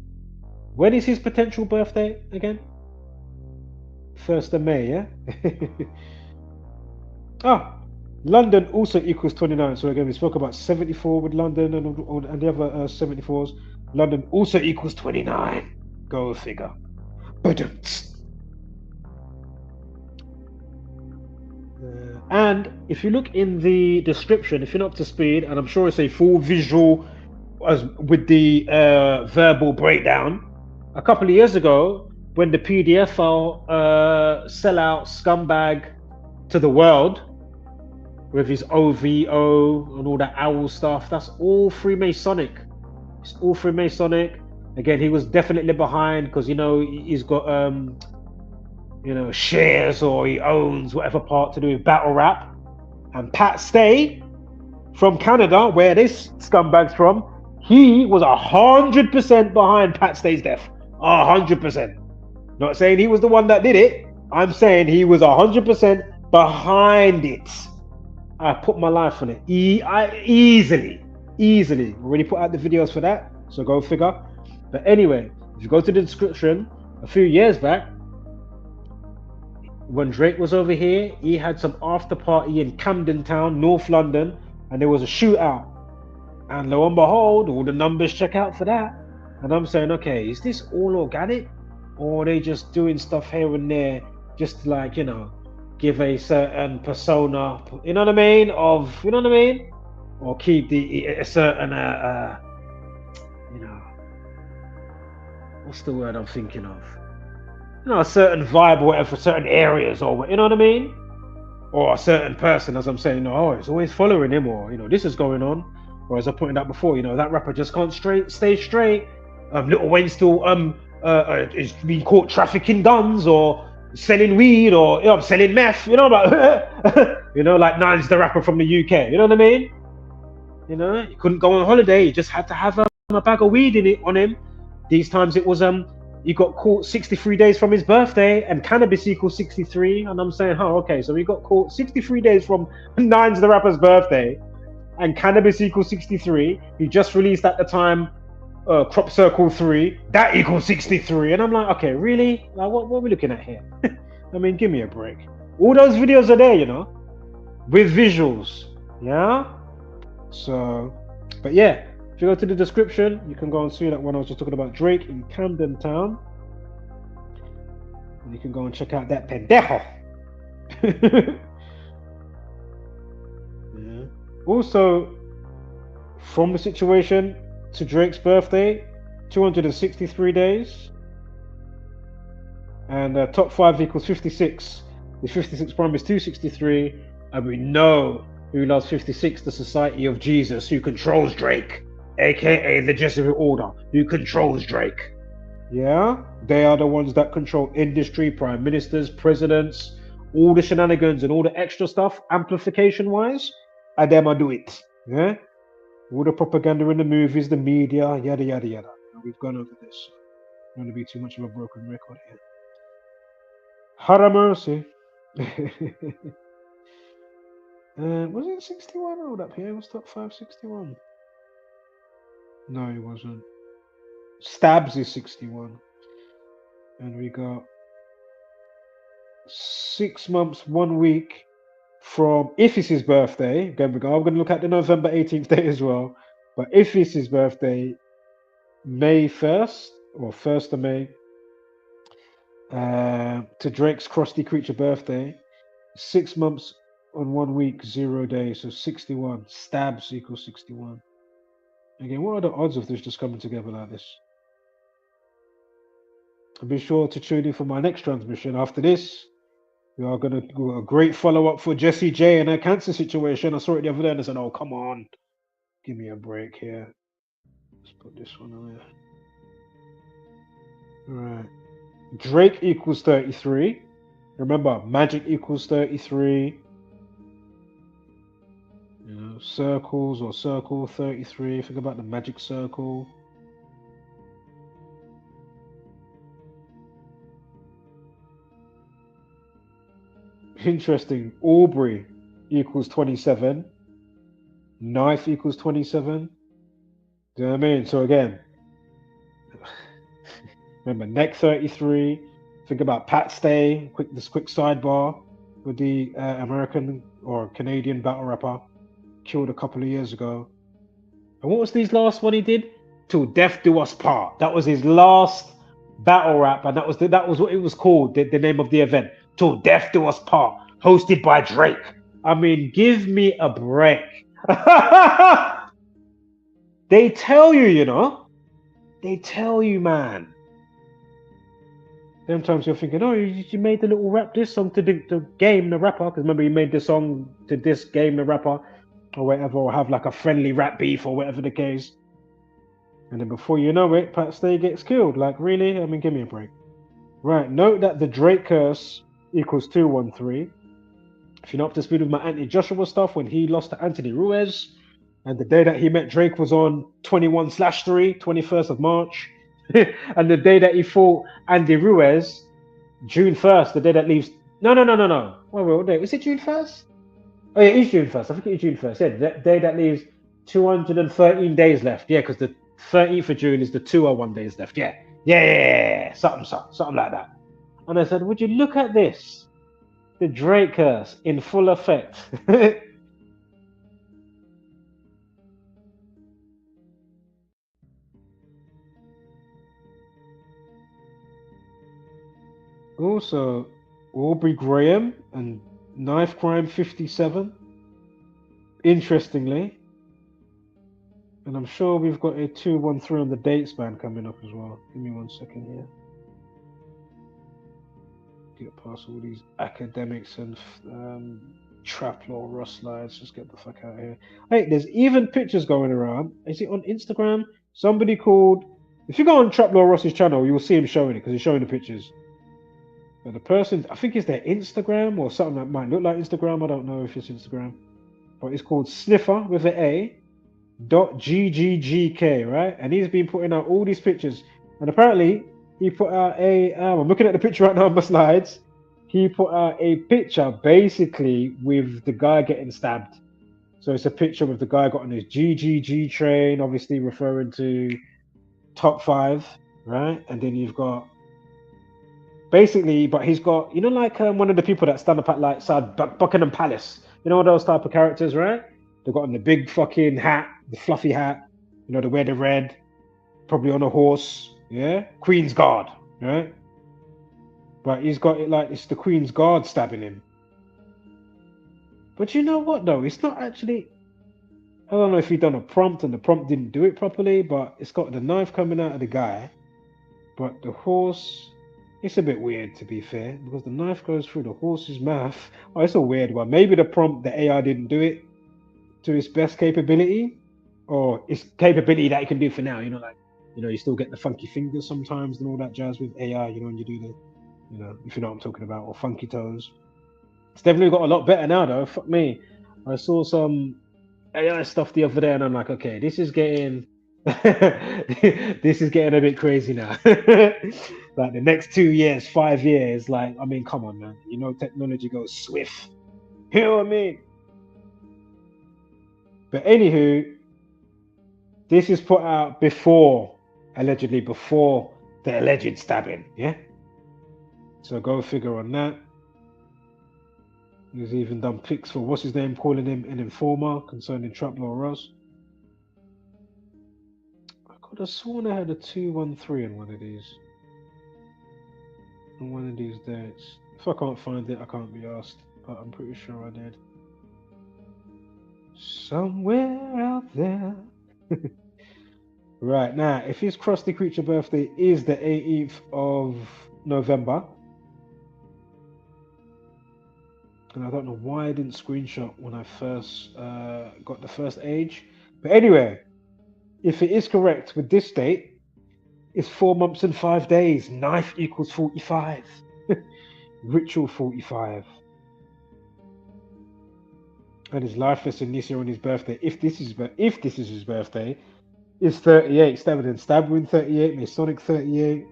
When is his potential birthday again? 1st of May, yeah? Ah, London also equals 29. So again, we spoke about 74 with London and the other 74s. London also equals 29. Go figure. And if you look in the description, if you're not up to speed, and I'm sure it's a full visual as with the verbal breakdown, a couple of years ago, when the PDF file sellout scumbag to the world with his OVO and all that owl stuff, that's all Freemasonic. It's all Freemasonic. Again, he was definitely behind because he's got shares or he owns whatever part to do with battle rap. And Pat Stay from Canada, where this scumbag's from, he was 100% behind Pat Stay's death. 100%. Not saying he was the one that did it. I'm saying he was 100% behind it. I put my life on it. Easily. Already put out the videos for that, so go figure. But anyway, if you go to the description, a few years back, when Drake was over here, he had some after party in Camden Town, North London, and there was a shootout. And lo and behold, all the numbers check out for that. And I'm saying, okay, is this all organic? Or are they just doing stuff here and there just to, like, give a certain persona, you know what I mean? Or keep a certain, what's the word I'm thinking of? A certain vibe or whatever for certain areas, or you know what I mean? Or a certain person, as I'm saying, it's always following him, or this is going on. Or as I pointed out before, that rapper just can't stay straight. Lil Wayne still is being caught trafficking guns or selling weed or selling meth, like Nines the rapper from the UK, you know what I mean? He couldn't go on holiday, he just had to have a bag of weed on him. These times it was he got caught 63 days from his birthday, and cannabis equals 63. And I'm saying, okay, so he got caught 63 days from Nines the rapper's birthday, and cannabis equals 63. He just released at the time Crop Circle 3, that equals 63. And I'm like, okay, really? Like, what are we looking at here? I mean, give me a break. All those videos are there, with visuals. Yeah? So, but yeah. If you go to the description, you can go and see that one I was just talking about, Drake in Camden Town. And you can go and check out that pendejo. Yeah. Also, from the situation to Drake's birthday, 263 days. And top 5 equals 56. The 56 prime is 263. And we know who loves 56, the Society of Jesus, who controls Drake. AKA the Jesuit order, who controls Drake. Yeah, they are the ones that control industry, prime ministers, presidents, all the shenanigans and all the extra stuff, amplification wise, and them I do it. Yeah, all the propaganda in the movies, the media, yada yada yada. We've gone over this. I don't want to be too much of a broken record here. Hara mercy. Was it 61 or up here? Was top 5 61? No, it wasn't. Stabs is 61. And we got 6 months, 1 week from Ifis's birthday. Again, I'm going to look at the November 18th date as well. But Ifis's birthday, May 1st, or 1st of May, to Drake's Krusty Creature birthday. 6 months on 1 week, 0 days. So 61. Stabs equals 61. Again, what are the odds of this just coming together like this? And be sure to tune in for my next transmission. After this, we are going to do a great follow-up for Jessie J and her cancer situation. I saw it the other day and I said, oh, come on. Give me a break here. Let's put this one away. All right. Drake equals 33. Remember, magic equals 33. Circles or circle 33. Think about the magic circle. Interesting. Aubrey equals 27. Knife equals 27. Do you know what I mean? So again, remember neck 33. Think about Pat Stay. This quick sidebar with the American or Canadian battle rapper killed a couple of years ago. And what was his last one he did? Till Death Do Us Part. That was his last battle rap, and that was what it was called. The name of the event. Till Death Do Us Part, hosted by Drake. I mean, give me a break. They tell you, you know. They tell you, man. Sometimes you're thinking, oh, you made the little rap this song to game the rapper. Because remember, you made the song to this game the rapper or whatever, or have like a friendly rap beef or whatever the case. And then before you know it, Pat Stay gets killed. Like, really? I mean, give me a break. Right, note that the Drake curse equals 213. If you're not up to speed with my Anthony Joshua stuff, when he lost to Anthony Ruiz, and the day that he met Drake was on 21/3, 21st of March. And the day that he fought Andy Ruiz, June 1st, the day that leaves. No. What day? Was it June 1st? Oh, yeah, it is June 1st. I think it's June 1st. Yeah, the day that leaves 213 days left. Yeah, because the 13th of June is the 201 days left. Yeah. Something like that. And I said, would you look at this? The Drake curse in full effect. Also, Aubrey Graham and Knife Crime 57. Interestingly. And I'm sure we've got a 213 on the date span coming up as well. Give me 1 second here. Get past all these academics and trap law Ross slides. Just get the fuck out of here. Hey, there's even pictures going around. Is it on Instagram? Somebody called. If you go on Trap Law Ross's channel, you will see him showing it because he's showing the pictures. But the person, I think it's their Instagram or something that might look like Instagram. I don't know if it's Instagram, but it's called Sniffer with an A. .gggk, right? And he's been putting out all these pictures, and apparently he put out a I'm looking at the picture right now on my slides. He put out a picture basically with the guy getting stabbed. So it's a picture with the guy got on his GGG train, obviously referring to TOP5, right? And then you've got basically, but he's got, you know, like one of the people that stand up at like side Buckingham Palace, you know, those type of characters, right? They've got on the big fucking hat, the fluffy hat, you know, they wear the red, probably on a horse, yeah? Queen's Guard, right? But he's got it like it's the Queen's Guard stabbing him. But you know what, though? It's not actually... I don't know if he done a prompt and the prompt didn't do it properly, but it's got the knife coming out of the guy. But the horse... It's a bit weird, to be fair, because the knife goes through the horse's mouth. Oh, it's a weird one. Maybe the prompt, the AI didn't do it to its best capability, or its capability that it can do for now, you know, like, you know, you still get the funky fingers sometimes and all that jazz with AI, you know, when you do the, you know, if you know what I'm talking about, or funky toes. It's definitely got a lot better now, though. Fuck me. I saw some AI stuff the other day, and I'm like, okay, this is getting, this is getting a bit crazy now. Like the next 2 years, 5 years, like, I mean, come on, man. You know, technology goes swift. You know what I mean? But anywho, this is put out allegedly before the alleged stabbing, yeah? So go figure on that. He's even done pics for, what's his name, calling him an informer concerning Trap Law Ross. I could have sworn I had a 213 on one of these. On one of these dates. If I can't find it, I can't be asked, but I'm pretty sure I did. Somewhere out there. Right, now, if his Krusty Creature birthday is the 18th of November, and I don't know why I didn't screenshot when I first got the first age, but anyway, if it is correct with this date, it's 4 months and 5 days. Knife equals 45. Ritual 45. And his life lesson this year on his birthday, if this is his birthday, is 38. Stab in 38, Masonic 38,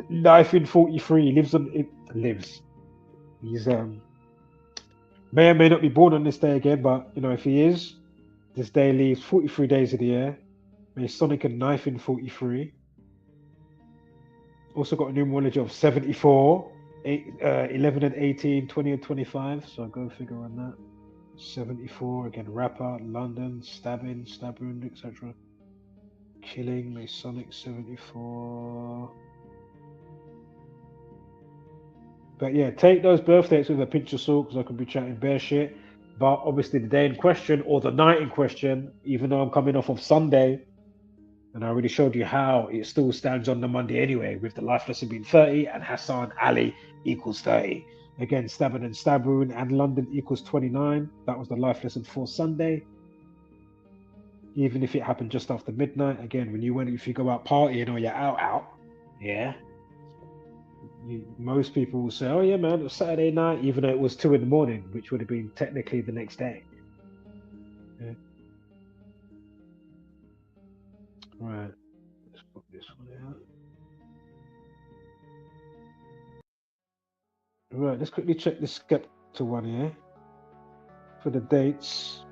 knife in 43. He lives on it. Lives. He's May or may not be born on this day again, but you know, if he is, this day leaves 43 days of the year. Masonic and knife in 43. Also got a numerology of 74, 11 and 18, 20 and 25. So go figure on that. 74, again, rapper, London, stabbing, stab wound, etc. Killing, Masonic 74. But yeah, take those birth dates with a pinch of salt, because I could be chatting bare shit. But obviously the day in question, or the night in question, even though I'm coming off of Sunday, and I already showed you how it still stands on the Monday anyway, with the life lesson being 30 and Hassan Ali equals 30. Again, stabbing and stab wound and London equals 29. That was the life lesson for Sunday. Even if it happened just after midnight, again, if you go out partying or you're out, yeah, most people will say, oh yeah, man, it was Saturday night, even though it was 2 in the morning, which would have been technically the next day. Yeah. Right, let's put this one out. Right, let's quickly check the Skepta one here for the dates,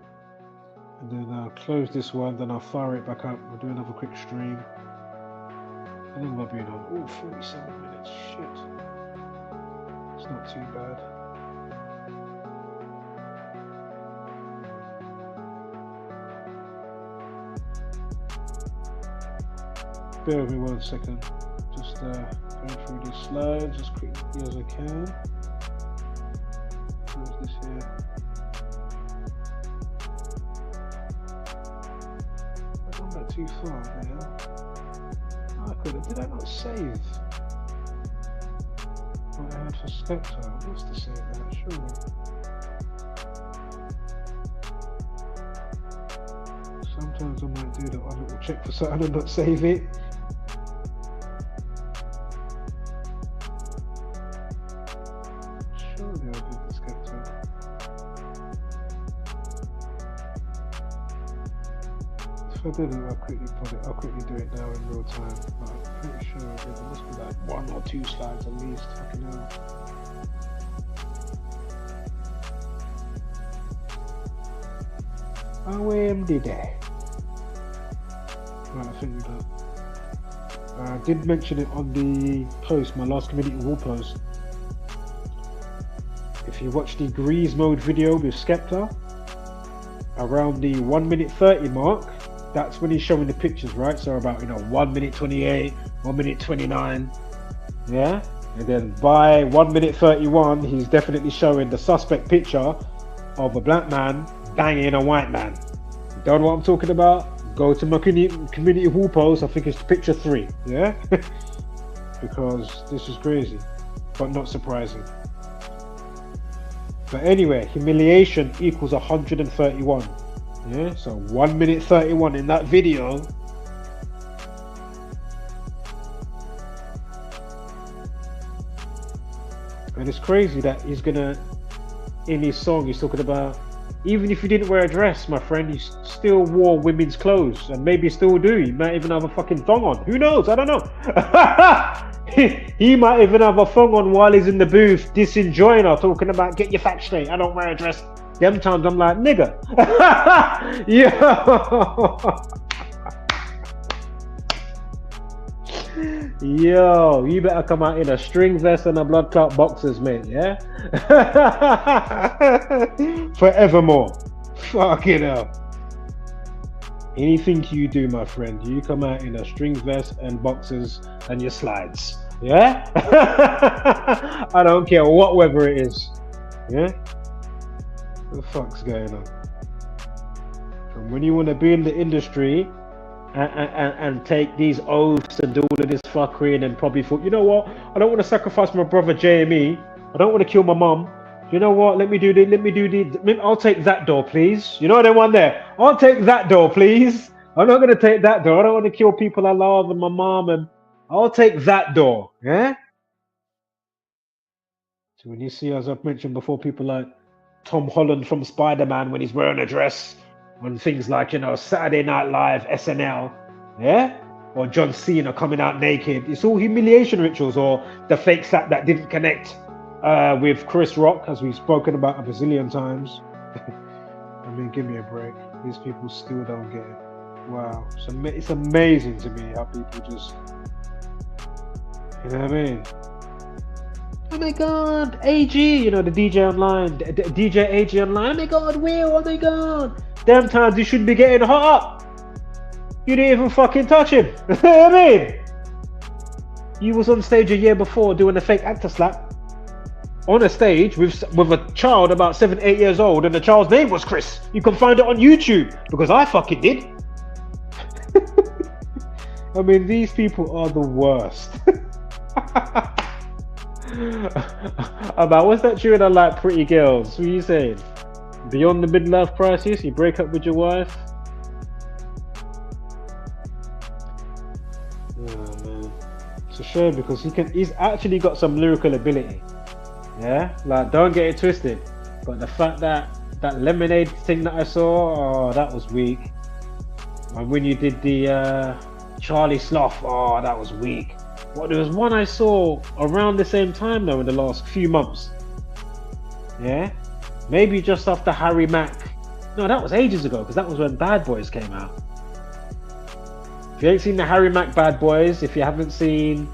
and then I'll close this one, then I'll fire it back up. We'll do another quick stream. How long have I been on? 47 minutes. Shit. It's not too bad. Bear with me 1 second. Just going through these slides as quickly as I can. Where's this here? I've gone back too far now. Did I not save what I had for Skepta? I must have saved that, surely. Sometimes I might do that one little check for something and not save it. Surely I did the Skepta. If I didn't, I'll quickly do it now in real time. But I'm pretty sure I did. There must be like 1 or 2 slides at least. Fucking hell. OMD day. Right, I think we done. I did mention it on the post, my last community wall post. If you watch the Grease mode video with Skepta, around the 1 minute 30 mark, that's when he's showing the pictures, right? So about 1 minute 28, 1 minute 29, yeah. And then by 1 minute 31, he's definitely showing the suspect picture of a black man banging a white man. You don't know what I'm talking about? Go to my community wall post. I think it's picture 3, yeah. Because this is crazy, but not surprising. But anyway, humiliation equals 131. Yeah, so 1 minute 31 in that video. And it's crazy that he's gonna, in his song, he's talking about, even if you didn't wear a dress, my friend, you still wore women's clothes, and maybe still do. You might even have a fucking thong on. Who knows? I don't know. He might even have a thong on while he's in the booth dissing Joyner, talking about get your facts straight. I don't wear a dress. Them times I'm like, nigga. Yo, you better come out in a string vest and a blood clot boxers, mate, yeah? Forevermore. Fucking hell. Anything you do, my friend, you come out in a string vest and boxers and your slides, yeah? I don't care what weather it is, yeah? What the fuck's going on? From when you want to be in the industry and take these oaths and do all of this fuckery, and then probably thought, you know what, I don't want to sacrifice my brother JME, I don't want to kill my mum, you know what, let me do this, I'll take that door, please. You know the one there, I'll take that door, please. I'm not going to take that door. I don't want to kill people I love and my mom, and I'll take that door, yeah? So when you see, as I've mentioned before, people like Tom Holland from Spider-Man when he's wearing a dress, on things like, Saturday Night Live, SNL, yeah? Or John Cena coming out naked. It's all humiliation rituals, or the fake sack that didn't connect. with Chris Rock, as we've spoken about a bazillion times. I mean, give me a break. These people still don't get it. Wow, it's amazing to me how people just, you know what I mean? Oh my God, AG, you know, the DJ online, the DJ AG online. Oh my God, Will, oh my God. Damn times you shouldn't be getting hot up. You didn't even fucking touch him. You know what I mean? You was on stage a year before doing a fake actor slap. On a stage with a child about 7, 8 years old, and the child's name was Chris. You can find it on YouTube, because I fucking did. I mean, these people are the worst. About what's that tune I like, Pretty Girls? What are you saying? Beyond the midlife crisis, you break up with your wife? Oh man, it's a shame because he's actually got some lyrical ability. Yeah, like don't get it twisted. But the fact that lemonade thing that I saw, oh, that was weak. And when you did the Charlie Sloth, oh, that was weak. Well, there was one I saw around the same time though in the last few months. Yeah, maybe just after Harry Mack. No, that was ages ago because that was when Bad Boys came out. If you ain't seen the Harry Mack Bad Boys, if you haven't seen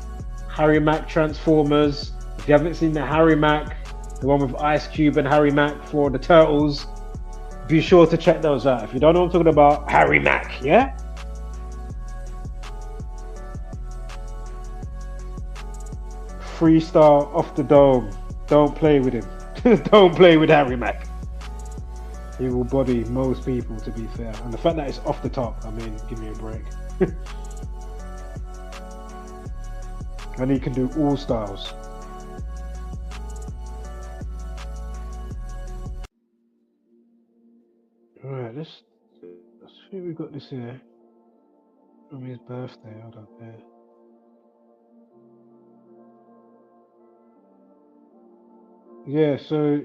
Harry Mack Transformers, if you haven't seen the Harry Mack, the one with Ice Cube and Harry Mack for the Turtles, be sure to check those out. If you don't know what I'm talking about, Harry Mack, yeah? Freestyle off the dome. Don't play with him. Don't play with Harry Mack. He will body most people, to be fair. And the fact that it's off the top, I mean, give me a break. And he can do all styles. Alright, let's see, we got this here from his birthday. Hold up there. Yeah, so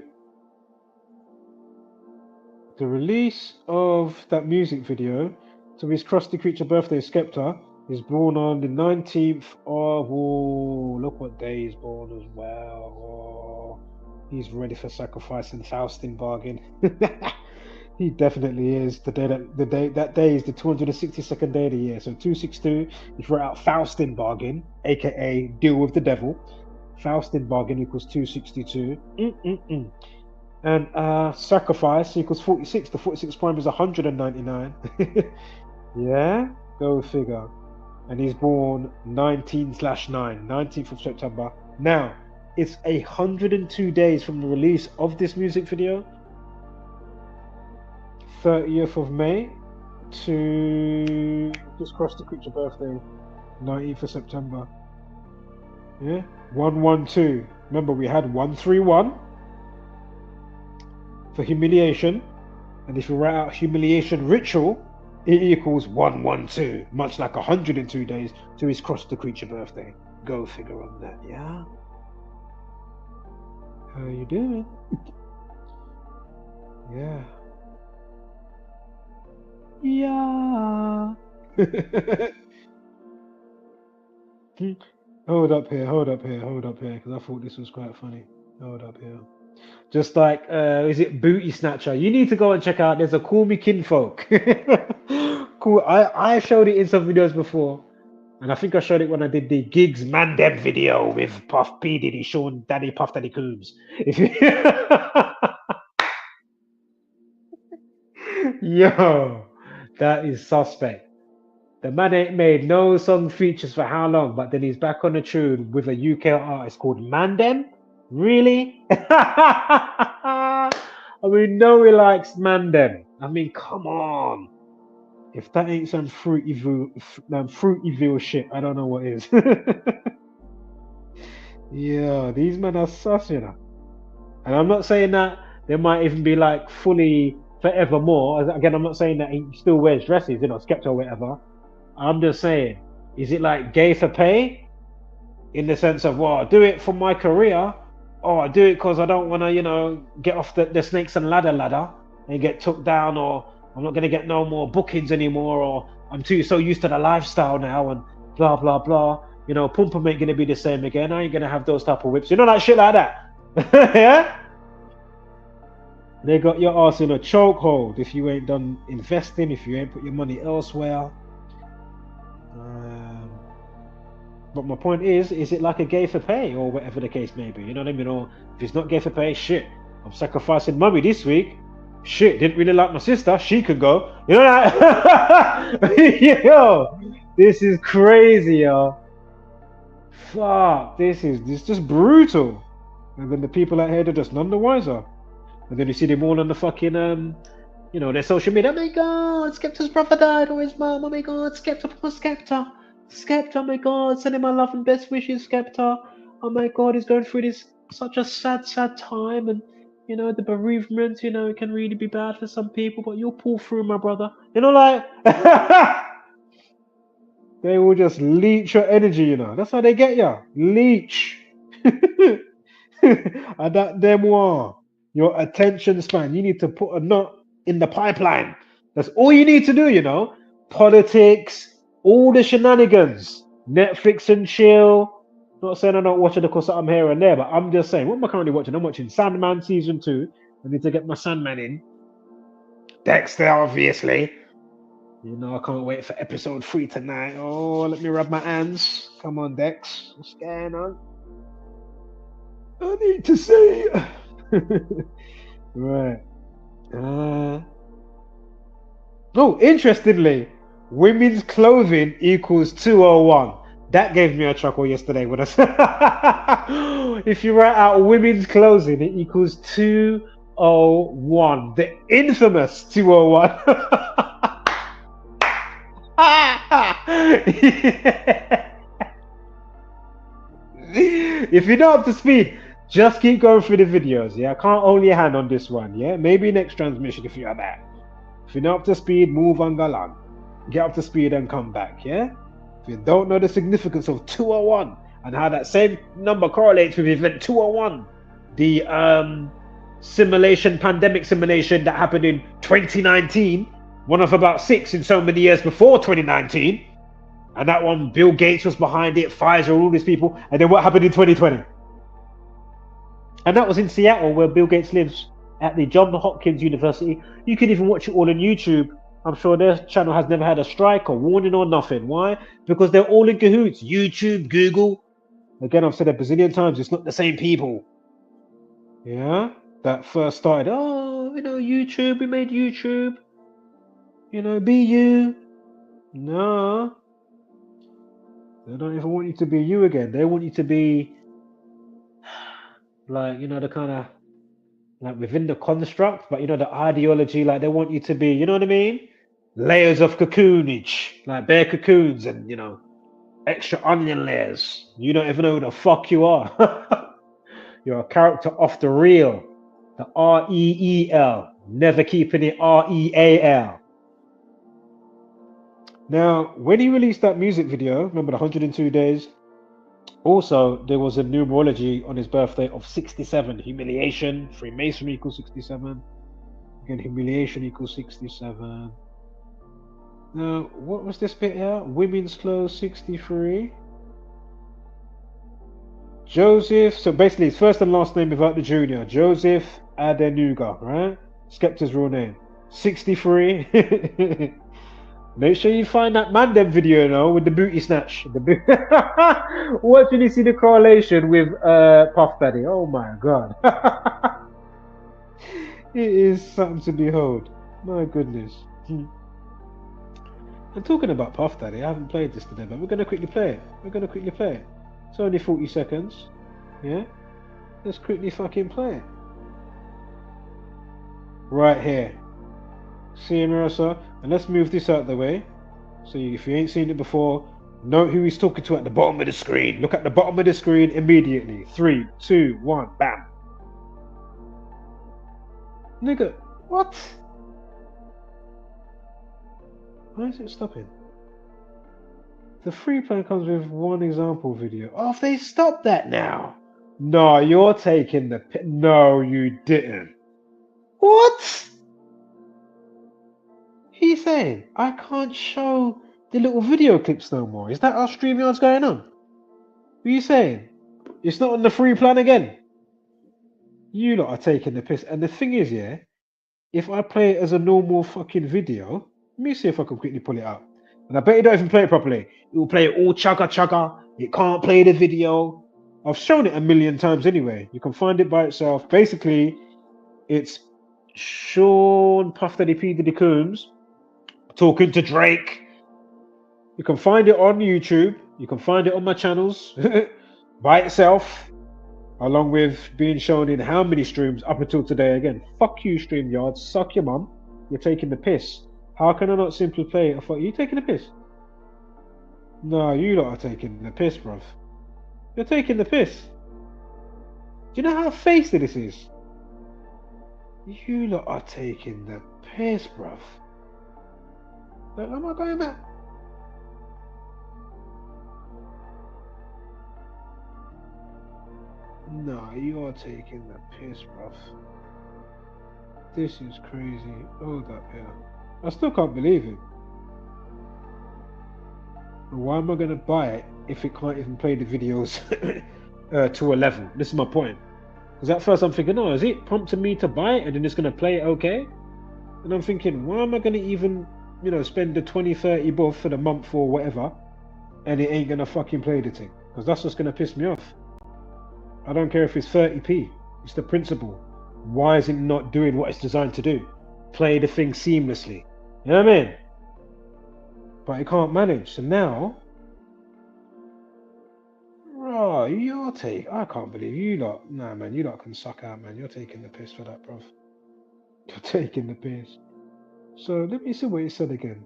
the release of that music video to his Krusty Creature birthday, Skepta, is born on the 19th of, oh, look what day he's born as well. Oh, he's ready for sacrifice and Faustin bargain. He definitely is. That day is the 262nd day of the year. So 262, if we're out Faustin bargain, aka deal with the devil. Faustin bargain equals 262. And sacrifice equals 46. The 46 prime is 199. Yeah, go figure. And he's born 19/9, 19th of September. Now, it's 102 days from the release of this music video. 30th of May to just cross the creature birthday, 19th of September. Yeah, 112. Remember, we had 131 for humiliation, and if you write out humiliation ritual, it equals 112, much like 102 days to his cross the creature birthday. Go figure on that, yeah? How you doing? Yeah. Yeah. Hold up here, because I thought this was quite funny. Hold up here. Just like, is it Booty Snatcher? You need to go and check out. There's a Call Me Kinfolk. Cool. I showed it in some videos before, and I think I showed it when I did the Gigs Mandem video with Puff P Diddy, Sean Daddy Puff Daddy Coombs. Yo, that is suspect. The man ain't made no song features for how long, but then he's back on the tune with a UK artist called Mandem. Really? I mean, no, he likes Mandem. I mean, come on. If that ain't some Fruityville shit, I don't know what is. Yeah, these men are sus, you know. And I'm not saying that they might even be like fully forevermore. Again, I'm not saying that he still wears dresses, you know, Skepta or whatever. I'm just saying, is it like gay for pay? In the sense of, well, I do it for my career, or I do it because I don't want to, you know, get off the snakes and ladder and get took down, or I'm not going to get no more bookings anymore, or I'm so used to the lifestyle now, and blah, blah, blah. You know, Pum Pum ain't going to be the same again. I ain't going to have those type of whips. You know, that shit like that. Yeah? They got your ass in a chokehold if you ain't done investing, if you ain't put your money elsewhere. But my point is it like a gay for pay or whatever the case may be? You know what I mean? Or if it's not gay for pay, shit, I'm sacrificing mummy this week. Shit, didn't really like my sister. She could go. You know that? Yo, this is crazy, yo. Fuck, this is just brutal. And then the people out here, they're just none the wiser. And then you see them all on the fucking their social media. Oh my god, Skepta's brother died, or his mom. Oh my god, Skepta, poor Skepta. Skepta, oh my god, send him my love and best wishes, Skepta. Oh my god, he's going through this such a sad, sad time, and the bereavement, it can really be bad for some people, but you'll pull through, my brother. Like they will just leech your energy, That's how they get you. Leech. And that demoir, your attention span, you need to put a knot in the pipeline. That's all you need to do, Politics, all the shenanigans, Netflix and chill. Not saying I'm not watching because I'm here and there, but I'm just saying, what am I currently watching? I'm watching Sandman season 2. I need to get my Sandman in. Dexter, obviously. I can't wait for episode 3 tonight. Oh, let me rub my hands. Come on, Dex. What's going on? I need to see. Right. Oh, interestingly, women's clothing equals 201. That gave me a chuckle yesterday when I said, if you write out women's clothing, it equals 201. The infamous 201. If you're not up to speed, just keep going through the videos, yeah? I can't hold your hand on this one, yeah? Maybe next transmission if you're there. If you're not up to speed, move on galang. Get up to speed and come back, yeah? If you don't know the significance of 201 and how that same number correlates with event 201, the pandemic simulation that happened in 2019, one of about 6 in so many years before 2019, and that one, Bill Gates was behind it, Pfizer, all these people, and then what happened in 2020? And that was in Seattle, where Bill Gates lives, at the Johns Hopkins University. You can even watch it all on YouTube. I'm sure their channel has never had a strike or warning or nothing. Why? Because they're all in cahoots. YouTube, Google. Again, I've said it a bazillion times, it's not the same people. Yeah? That first started, YouTube, we made YouTube. Be you. No. They don't even want you to be you again. They want you to be like, the kind of like within the construct, but the ideology, like they want you to be, you know what I mean? Layers of cocoonage, like bare cocoons and extra onion layers. You don't even know who the fuck you are. You're a character off the reel. The REEL. Never keeping it REAL. Now, when he released that music video, remember the 102 days? Also, there was a numerology on his birthday of 67. Humiliation, Freemasonry equals 67. Again, humiliation equals 67. Now, what was this bit here? Women's clothes 63. Joseph, so basically his first and last name without the junior. Joseph Adenuga, right? Skepta's real name. 63. Make sure you find that Mandem video, with the booty snatch. What did you see the correlation with Puff Daddy? Oh my god. It is something to behold. My goodness. And talking about Puff Daddy, I haven't played this today, but we're going to quickly play it. It's only 40 seconds. Yeah? Let's quickly fucking play it. Right here. See him, Marissa? And let's move this out of the way. So if you ain't seen it before, note who he's talking to at the bottom of the screen. Look at the bottom of the screen immediately. 3, 2, 1, bam. Nigga, what? Why is it stopping? The free plan comes with one example video. Oh, they stopped that now. No, you're taking the no, you didn't. What? He's saying I can't show the little video clips no more. Is that how StreamYard's going on? What are you saying? It's not on the free plan again. You lot are taking the piss. And the thing is, yeah, if I play it as a normal fucking video, let me see if I can quickly pull it up. And I bet you don't even play it properly. It will play it all chugga chugga. It can't play the video. I've shown it a million times anyway. You can find it by itself. Basically, it's Sean Puff Daddy P Diddy Coombs talking to Drake. You can find it on YouTube. You can find it on my channels by itself, along with being shown in how many streams up until today. Again, fuck you, StreamYard. Suck your mum. You're taking the piss. How can I not simply play it? I thought, are you taking the piss? No, you lot are taking the piss, bruv. You're taking the piss. Do you know how feisty this is? You lot are taking the piss, bruv. Like, am I going back? No, you are taking the piss, bruv. This is crazy. Hold up here. I still can't believe it. Why am I going to buy it if it can't even play the videos to a level? This is my point. Because at first I'm thinking, oh, is it prompting me to buy it and then it's going to play it okay? And I'm thinking, why am I going to even, spend the 20, 30 buff for the month or whatever, and it ain't going to fucking play the thing? Because that's what's going to piss me off. I don't care if it's 30p. It's the principle. Why is it not doing what it's designed to do? Play the thing seamlessly. You know what I mean? But it can't manage. So now, oh, I can't believe you lot. Nah, man, you lot can suck out, man. You're taking the piss for that, bruv. You're taking the piss. So let me see what he said again.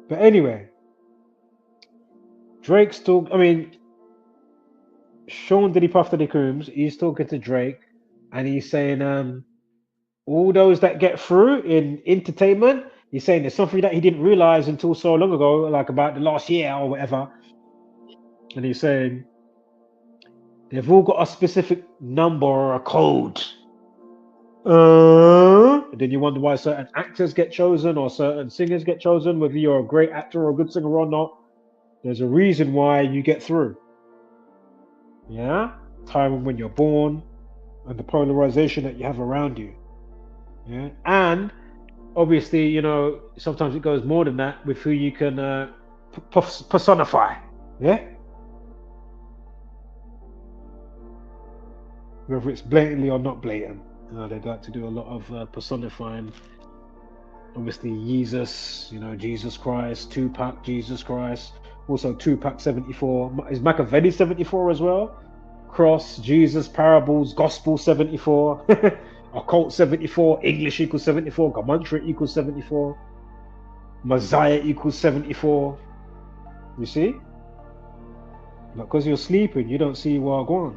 But anyway, Drake's talk. I mean, Sean Diddy Puff Diddy Coombs, he's talking to Drake, and he's saying, all those that get through in entertainment, he's saying there's something that he didn't realize until so long ago, like about the last year or whatever. And he's saying they've all got a specific number or a code. And then you wonder why certain actors get chosen or certain singers get chosen, whether you're a great actor or a good singer or not. There's a reason why you get through. Yeah? Time when you're born and the polarization that you have around you. Yeah? And obviously, sometimes it goes more than that with who you can personify. Yeah? Whether it's blatantly or not blatant. They'd like to do a lot of personifying. Obviously, Jesus, Jesus Christ, Tupac, Jesus Christ. Also, Tupac 74. Is Machiavelli 74 as well? Cross, Jesus, Parables, Gospel 74. Occult 74. English equals 74. Gematria equals 74. Messiah equals 74. You see? But because you're sleeping, you don't see Wagwan.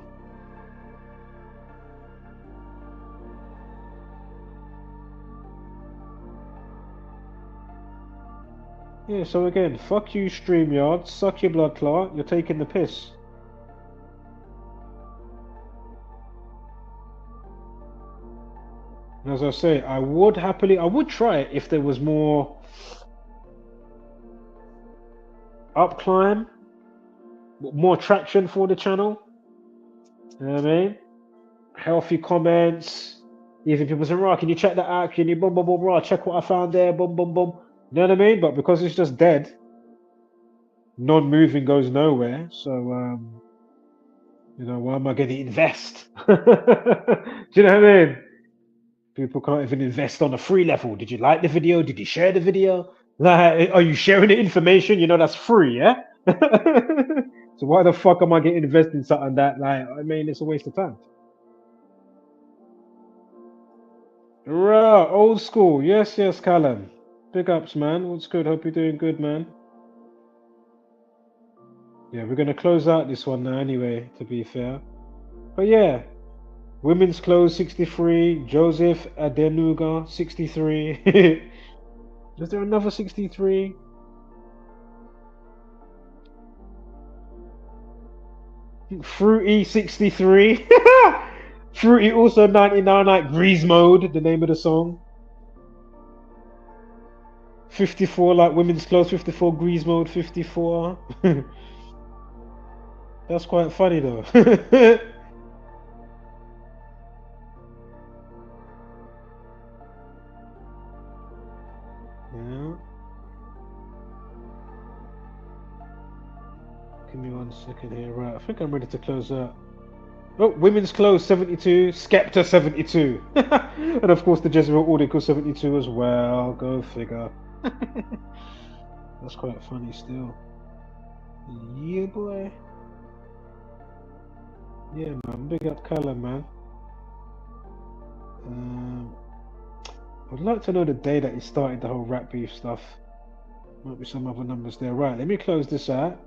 Yeah, so again, fuck you, StreamYard, suck your blood clot, you're taking the piss. And as I say, I would try it if there was more up climb, more traction for the channel. You know what I mean? Healthy comments, even people saying, right, can you check that out? Can you boom, boom, boom, right, check what I found there, boom, boom, boom. You know what I mean? But because it's just dead, non-moving goes nowhere. So, why am I going to invest? Do you know what I mean? People can't even invest on a free level. Did you like the video? Did you share the video? Like, are you sharing the information? That's free, yeah? So why the fuck am I getting invested in something that, it's a waste of time. Right, old school. Yes, Callum. Big ups, man. What's good? Hope you're doing good, man. Yeah, we're going to close out this one now anyway, to be fair. But yeah, women's clothes 63, Joseph Adenuga 63. Is there another 63? Fruity 63. Fruity also 99, like Grease Mode, the name of the song. 54, like women's clothes, 54, Grease Mode 54. That's quite funny though. Yeah. Give me 1 second here. Right, I think I'm ready to close out. Oh, women's clothes 72, Skepta 72, and of course the Jesuit article 72 as well. Go figure. That's quite funny still. Yeah, boy. Yeah, man. Big up Callum, man. I'd like to know the day that he started the whole rap beef stuff. Might be some other numbers there. Right, let me close this out.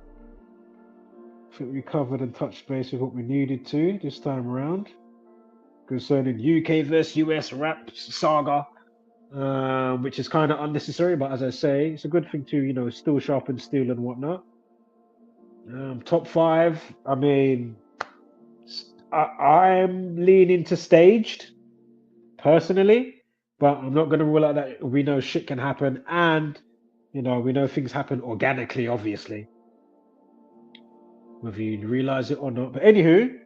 I think we covered and touched base with what we needed to this time around concerning UK versus US rap saga, which is kind of unnecessary, but as I say, it's a good thing to still sharpen steel and whatnot. Top five. I mean, I'm leaning to staged personally, but I'm not going to rule out that we know shit can happen, and we know things happen organically, obviously, whether you realize it or not. But anywho,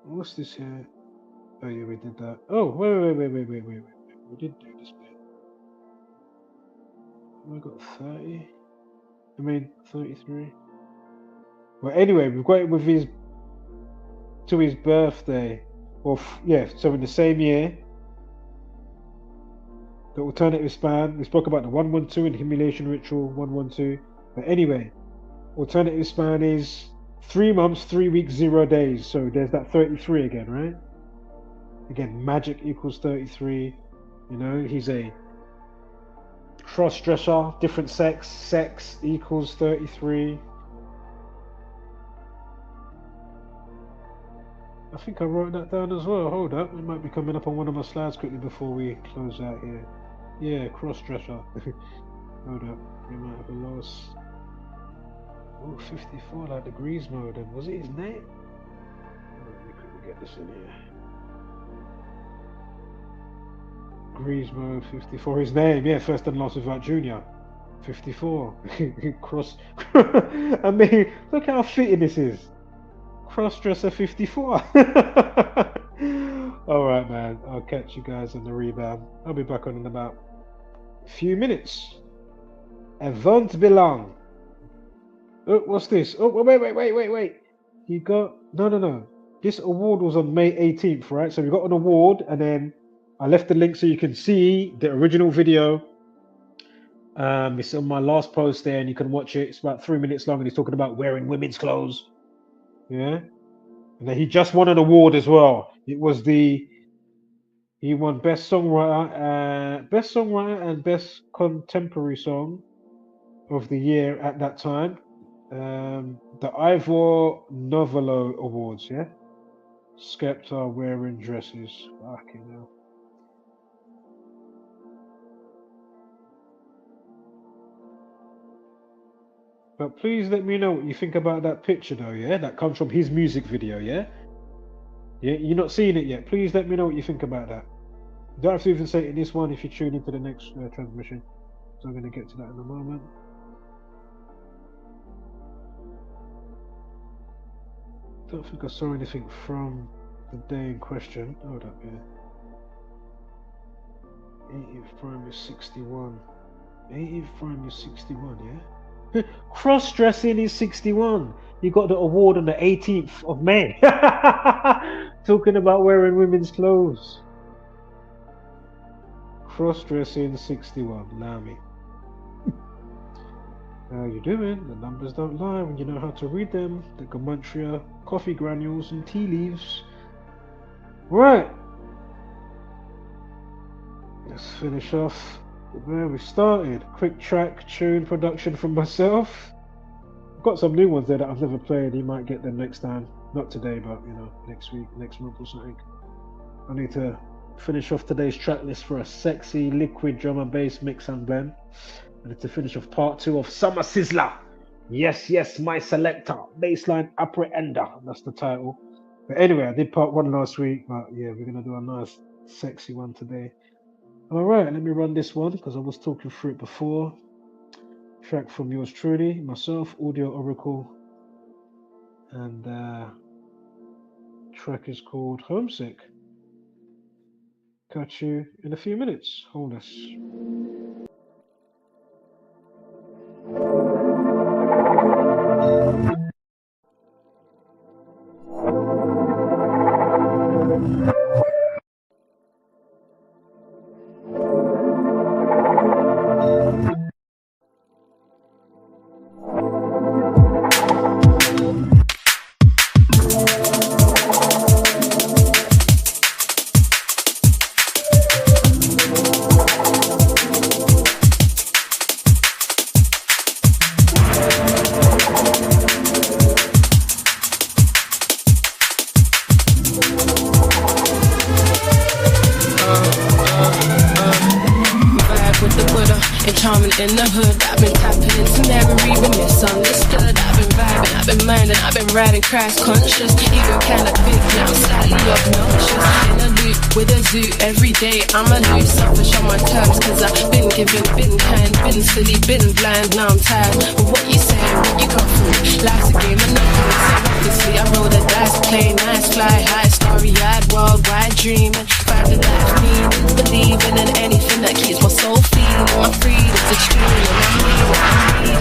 what's this here? Oh yeah, we did that. Oh wait. We did do this bit. I got 30. I mean 33. Well, anyway, we've got it with his birthday, or yeah, so in the same year. The alternative span. We spoke about the 112 and humiliation ritual 112. But anyway, alternative span is 3 months, 3 weeks, 0 days. So there's that 33 again, right? Again, magic equals 33. He's a cross-dresser, different sex. Sex equals 33. I think I wrote that down as well. Hold up. It might be coming up on one of my slides quickly before we close out here. Yeah, cross-dresser. Hold up. We might have a loss. Oh, 54, like degrees mode. And was it his name? Let me quickly get this in here. Degrees mode 54. His name, yeah, first and last without Junior. 54. Cross. I mean, look how fitting this is. Crossdresser 54. Alright, man. I'll catch you guys on the rebound. I'll be back on in about a few minutes. It won't be long. Oh, what's this? Oh, wait. You got... No. This award was on May 18th, right? So we got an award, and then I left the link so you can see the original video. It's on my last post there, and you can watch it. It's about 3 minutes long, and he's talking about wearing women's clothes. Yeah. And then he just won an award as well. He won best songwriter and best contemporary song of the year at that time. The Ivor Novello Awards, yeah. Skepta wearing dresses. Fucking hell. But please let me know what you think about that picture, though, yeah? That comes from his music video, yeah? Yeah, you're not seeing it yet. Please let me know what you think about that. You don't have to even say it in this one if you tune into the next transmission. So I'm going to get to that in a moment. Don't think I saw anything from the day in question. Hold up here. 80th prime is 61. 80th prime is 61, yeah? Cross-dressing is 61. You got the award on the 18th of May. Talking about wearing women's clothes. Cross-dressing 61. Allow me. How you doing? The numbers don't lie when you know how to read them. The Gematria, coffee granules and tea leaves. Right. Let's finish off where we started. Quick track tune production from myself. I've got some new ones there that I've never played. You might get them next time. Not today, but next week, next month or something. I need to finish off today's track list for a sexy liquid drum and bass mix and blend. I need to finish off part 2 of Summer Sizzler. Yes, my selector. Bassline apprehender. That's the title. But anyway, I did part 1 last week, but yeah, we're gonna do a nice sexy one today. Alright, let me run this one because I was talking through it before. Track from yours truly, myself, Audio Oracle. And track is called Homesick. Catch you in a few minutes. Hold us. In the hood, I've been tapping into memory, been misunderstood. I've been vibing, I've been minding, I've been riding crash conscious. Ego kinda big, now I'm slightly obnoxious. In a loop with a zoo, every day I'm a loose, selfish on my terms. Cause I've been given, been kind, been silly, been blind. Now I'm tired of what you say, what you got from me. Life's a game and nothing is so obviously I roll the dice, play nice, fly high, starry-eyed, worldwide dreaming. Finding life meaning, believing in anything that keeps my soul feeling. My freedom's extreme and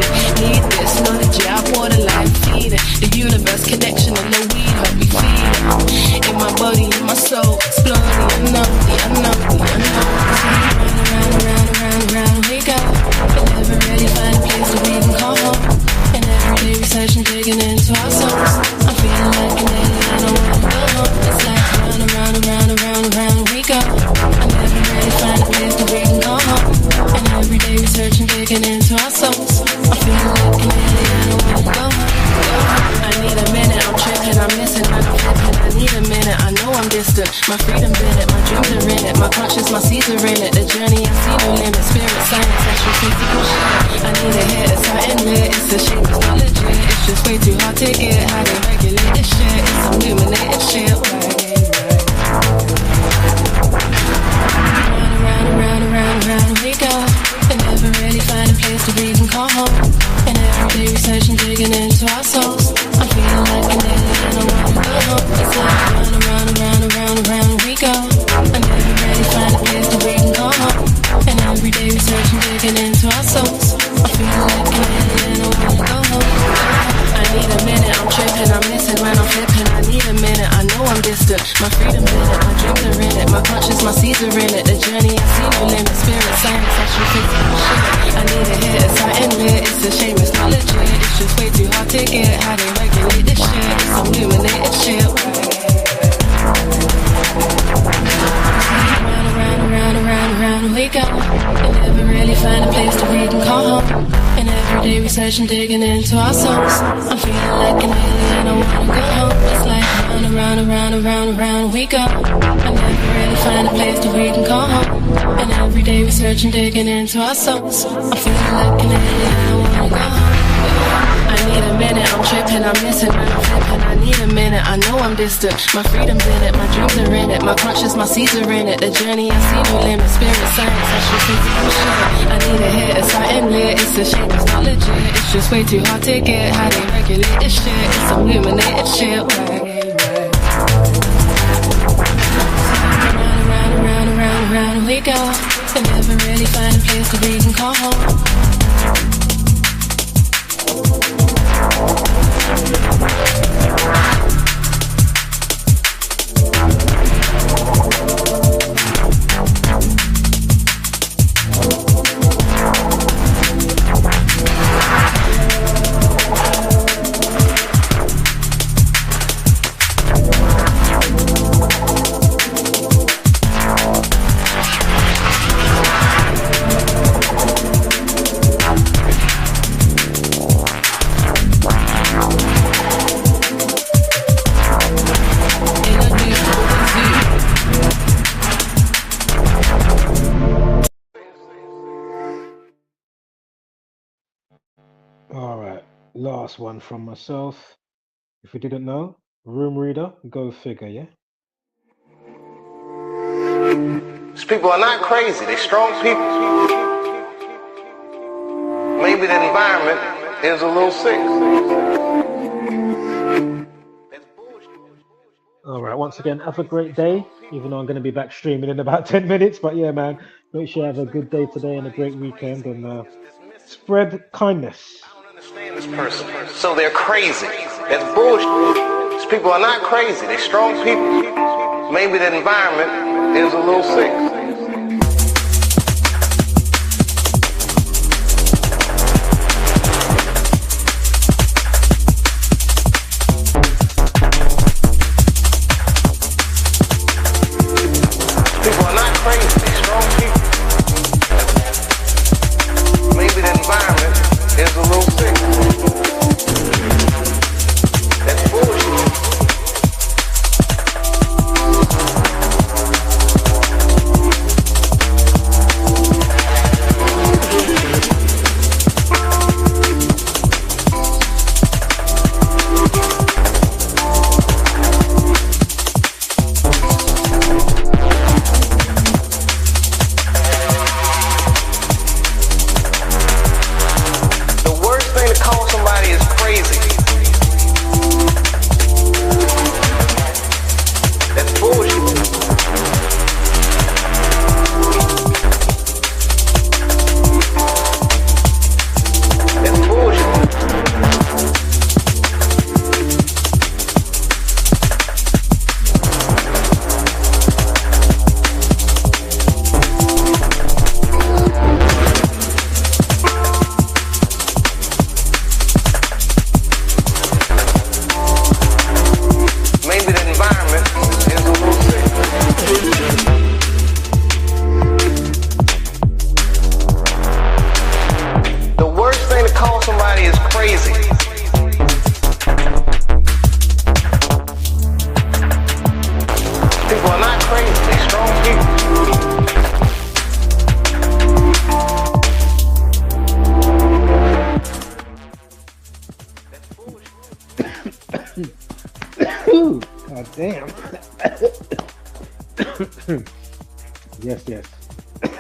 I need this knowledge, yeah, I borderline feeding. The universe connection and the weed help me feel it. In my body, in my soul, explore the unknown, the unknown, the unknown. Round we go. But never really find a place that we can call home. And every day researching, digging into our souls. I'm feeling like an alien, I don't wanna go home. It's like round we go. I never really find a place that we can call home. And every day researching, digging into our souls. I'm feeling like an alien, I don't wanna go home. I need a minute, I'm tripping, I'm missing, I'm flipping. I need a minute, I know I'm distant. My freedom in it, my dreams are in it. My conscience, my seeds are in it. The journey, I see no limit. Spirit, science, actual physical shit. I need a hit, it's something lit. It's a shame, it's not legit. It's just way too hard to get. How they regulate this shit. It's some illuminated shit. Round we go. And never really find a place to breathe and call home. And every day researching, digging into our souls. I'm feeling like an alien, I don't wanna go home. It's like round we go. I never really find a place to breathe and call home. And every day researching, digging into our souls. I'm feeling like an alien, I don't wanna go home. I need a minute, I'm tripping, I'm missing when I'm flipping. I need a minute, I know I'm distant. My freedom in it, my dreams are in it. My conscience, my seeds are in it. The journey, I see no limit. Spirit, science, actual physical shit. I need a hit, it's something lit. It's a shame, it's not legit. It's just way too hard to get. How they regulate this shit. It's some illuminated shit. Round we go. And never really find a place to breathe and call home. And every day researching, digging into our souls. I'm feeling like an alien, I wanna go home. It's like round we go. I never really find a place to breathe and call home. And every day researching, digging into our souls. I'm feeling like an alien, I wanna go home. I need a minute, I'm tripping, I'm missing, when I'm flipping. I need a minute, I know I'm distant. My freedom's in it, my dreams are in it. My conscience, my seeds are in it. The journey, I see no limit. Spirit, science, actual physical shit. I need a hit, it's something lit. It's a shame, it's not legit. It's just way too hard to get. How they regulate this shit. It's some illuminated shit. Round we go. I never really find a place to breathe and call home. Last one from myself. If you didn't know, room reader, go figure, yeah? These people are not crazy, they're strong people. Maybe the environment is a little sick. All right. Once again, have a great day. Even though I'm going to be back streaming in about 10 minutes, but yeah, man, make sure you have a good day today and a great weekend, and spread kindness. I don't understand this person. So they're crazy. That's bullshit. These people are not crazy. They're strong people. Maybe the environment is a little sick. People are not crazy. They're strong people. Maybe the environment is a little sick. That's bullshit. The worst thing to call somebody is crazy. That's bullshit. That's bullshit. Maybe the environment is a little sick. The worst thing to call somebody is crazy. People are not crazy. They're strong people. God damn. Yes, yes.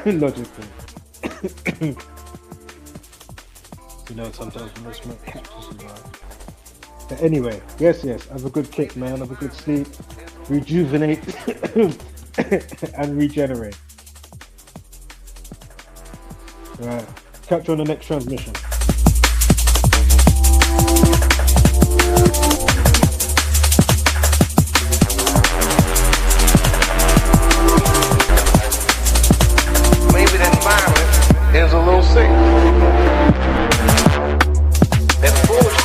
Logical. You know, sometimes when I smoke cactus as well. But anyway, yes, yes. Have a good kick, man. Have a good sleep. Rejuvenate and regenerate. Right. Catch you on the next transmission. Maybe the environment is a little sick. That's bullshit.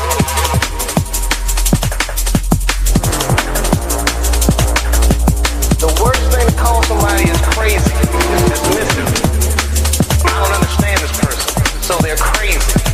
The worst thing to call somebody is crazy. It's dismissive. I don't understand this person. So they're crazy.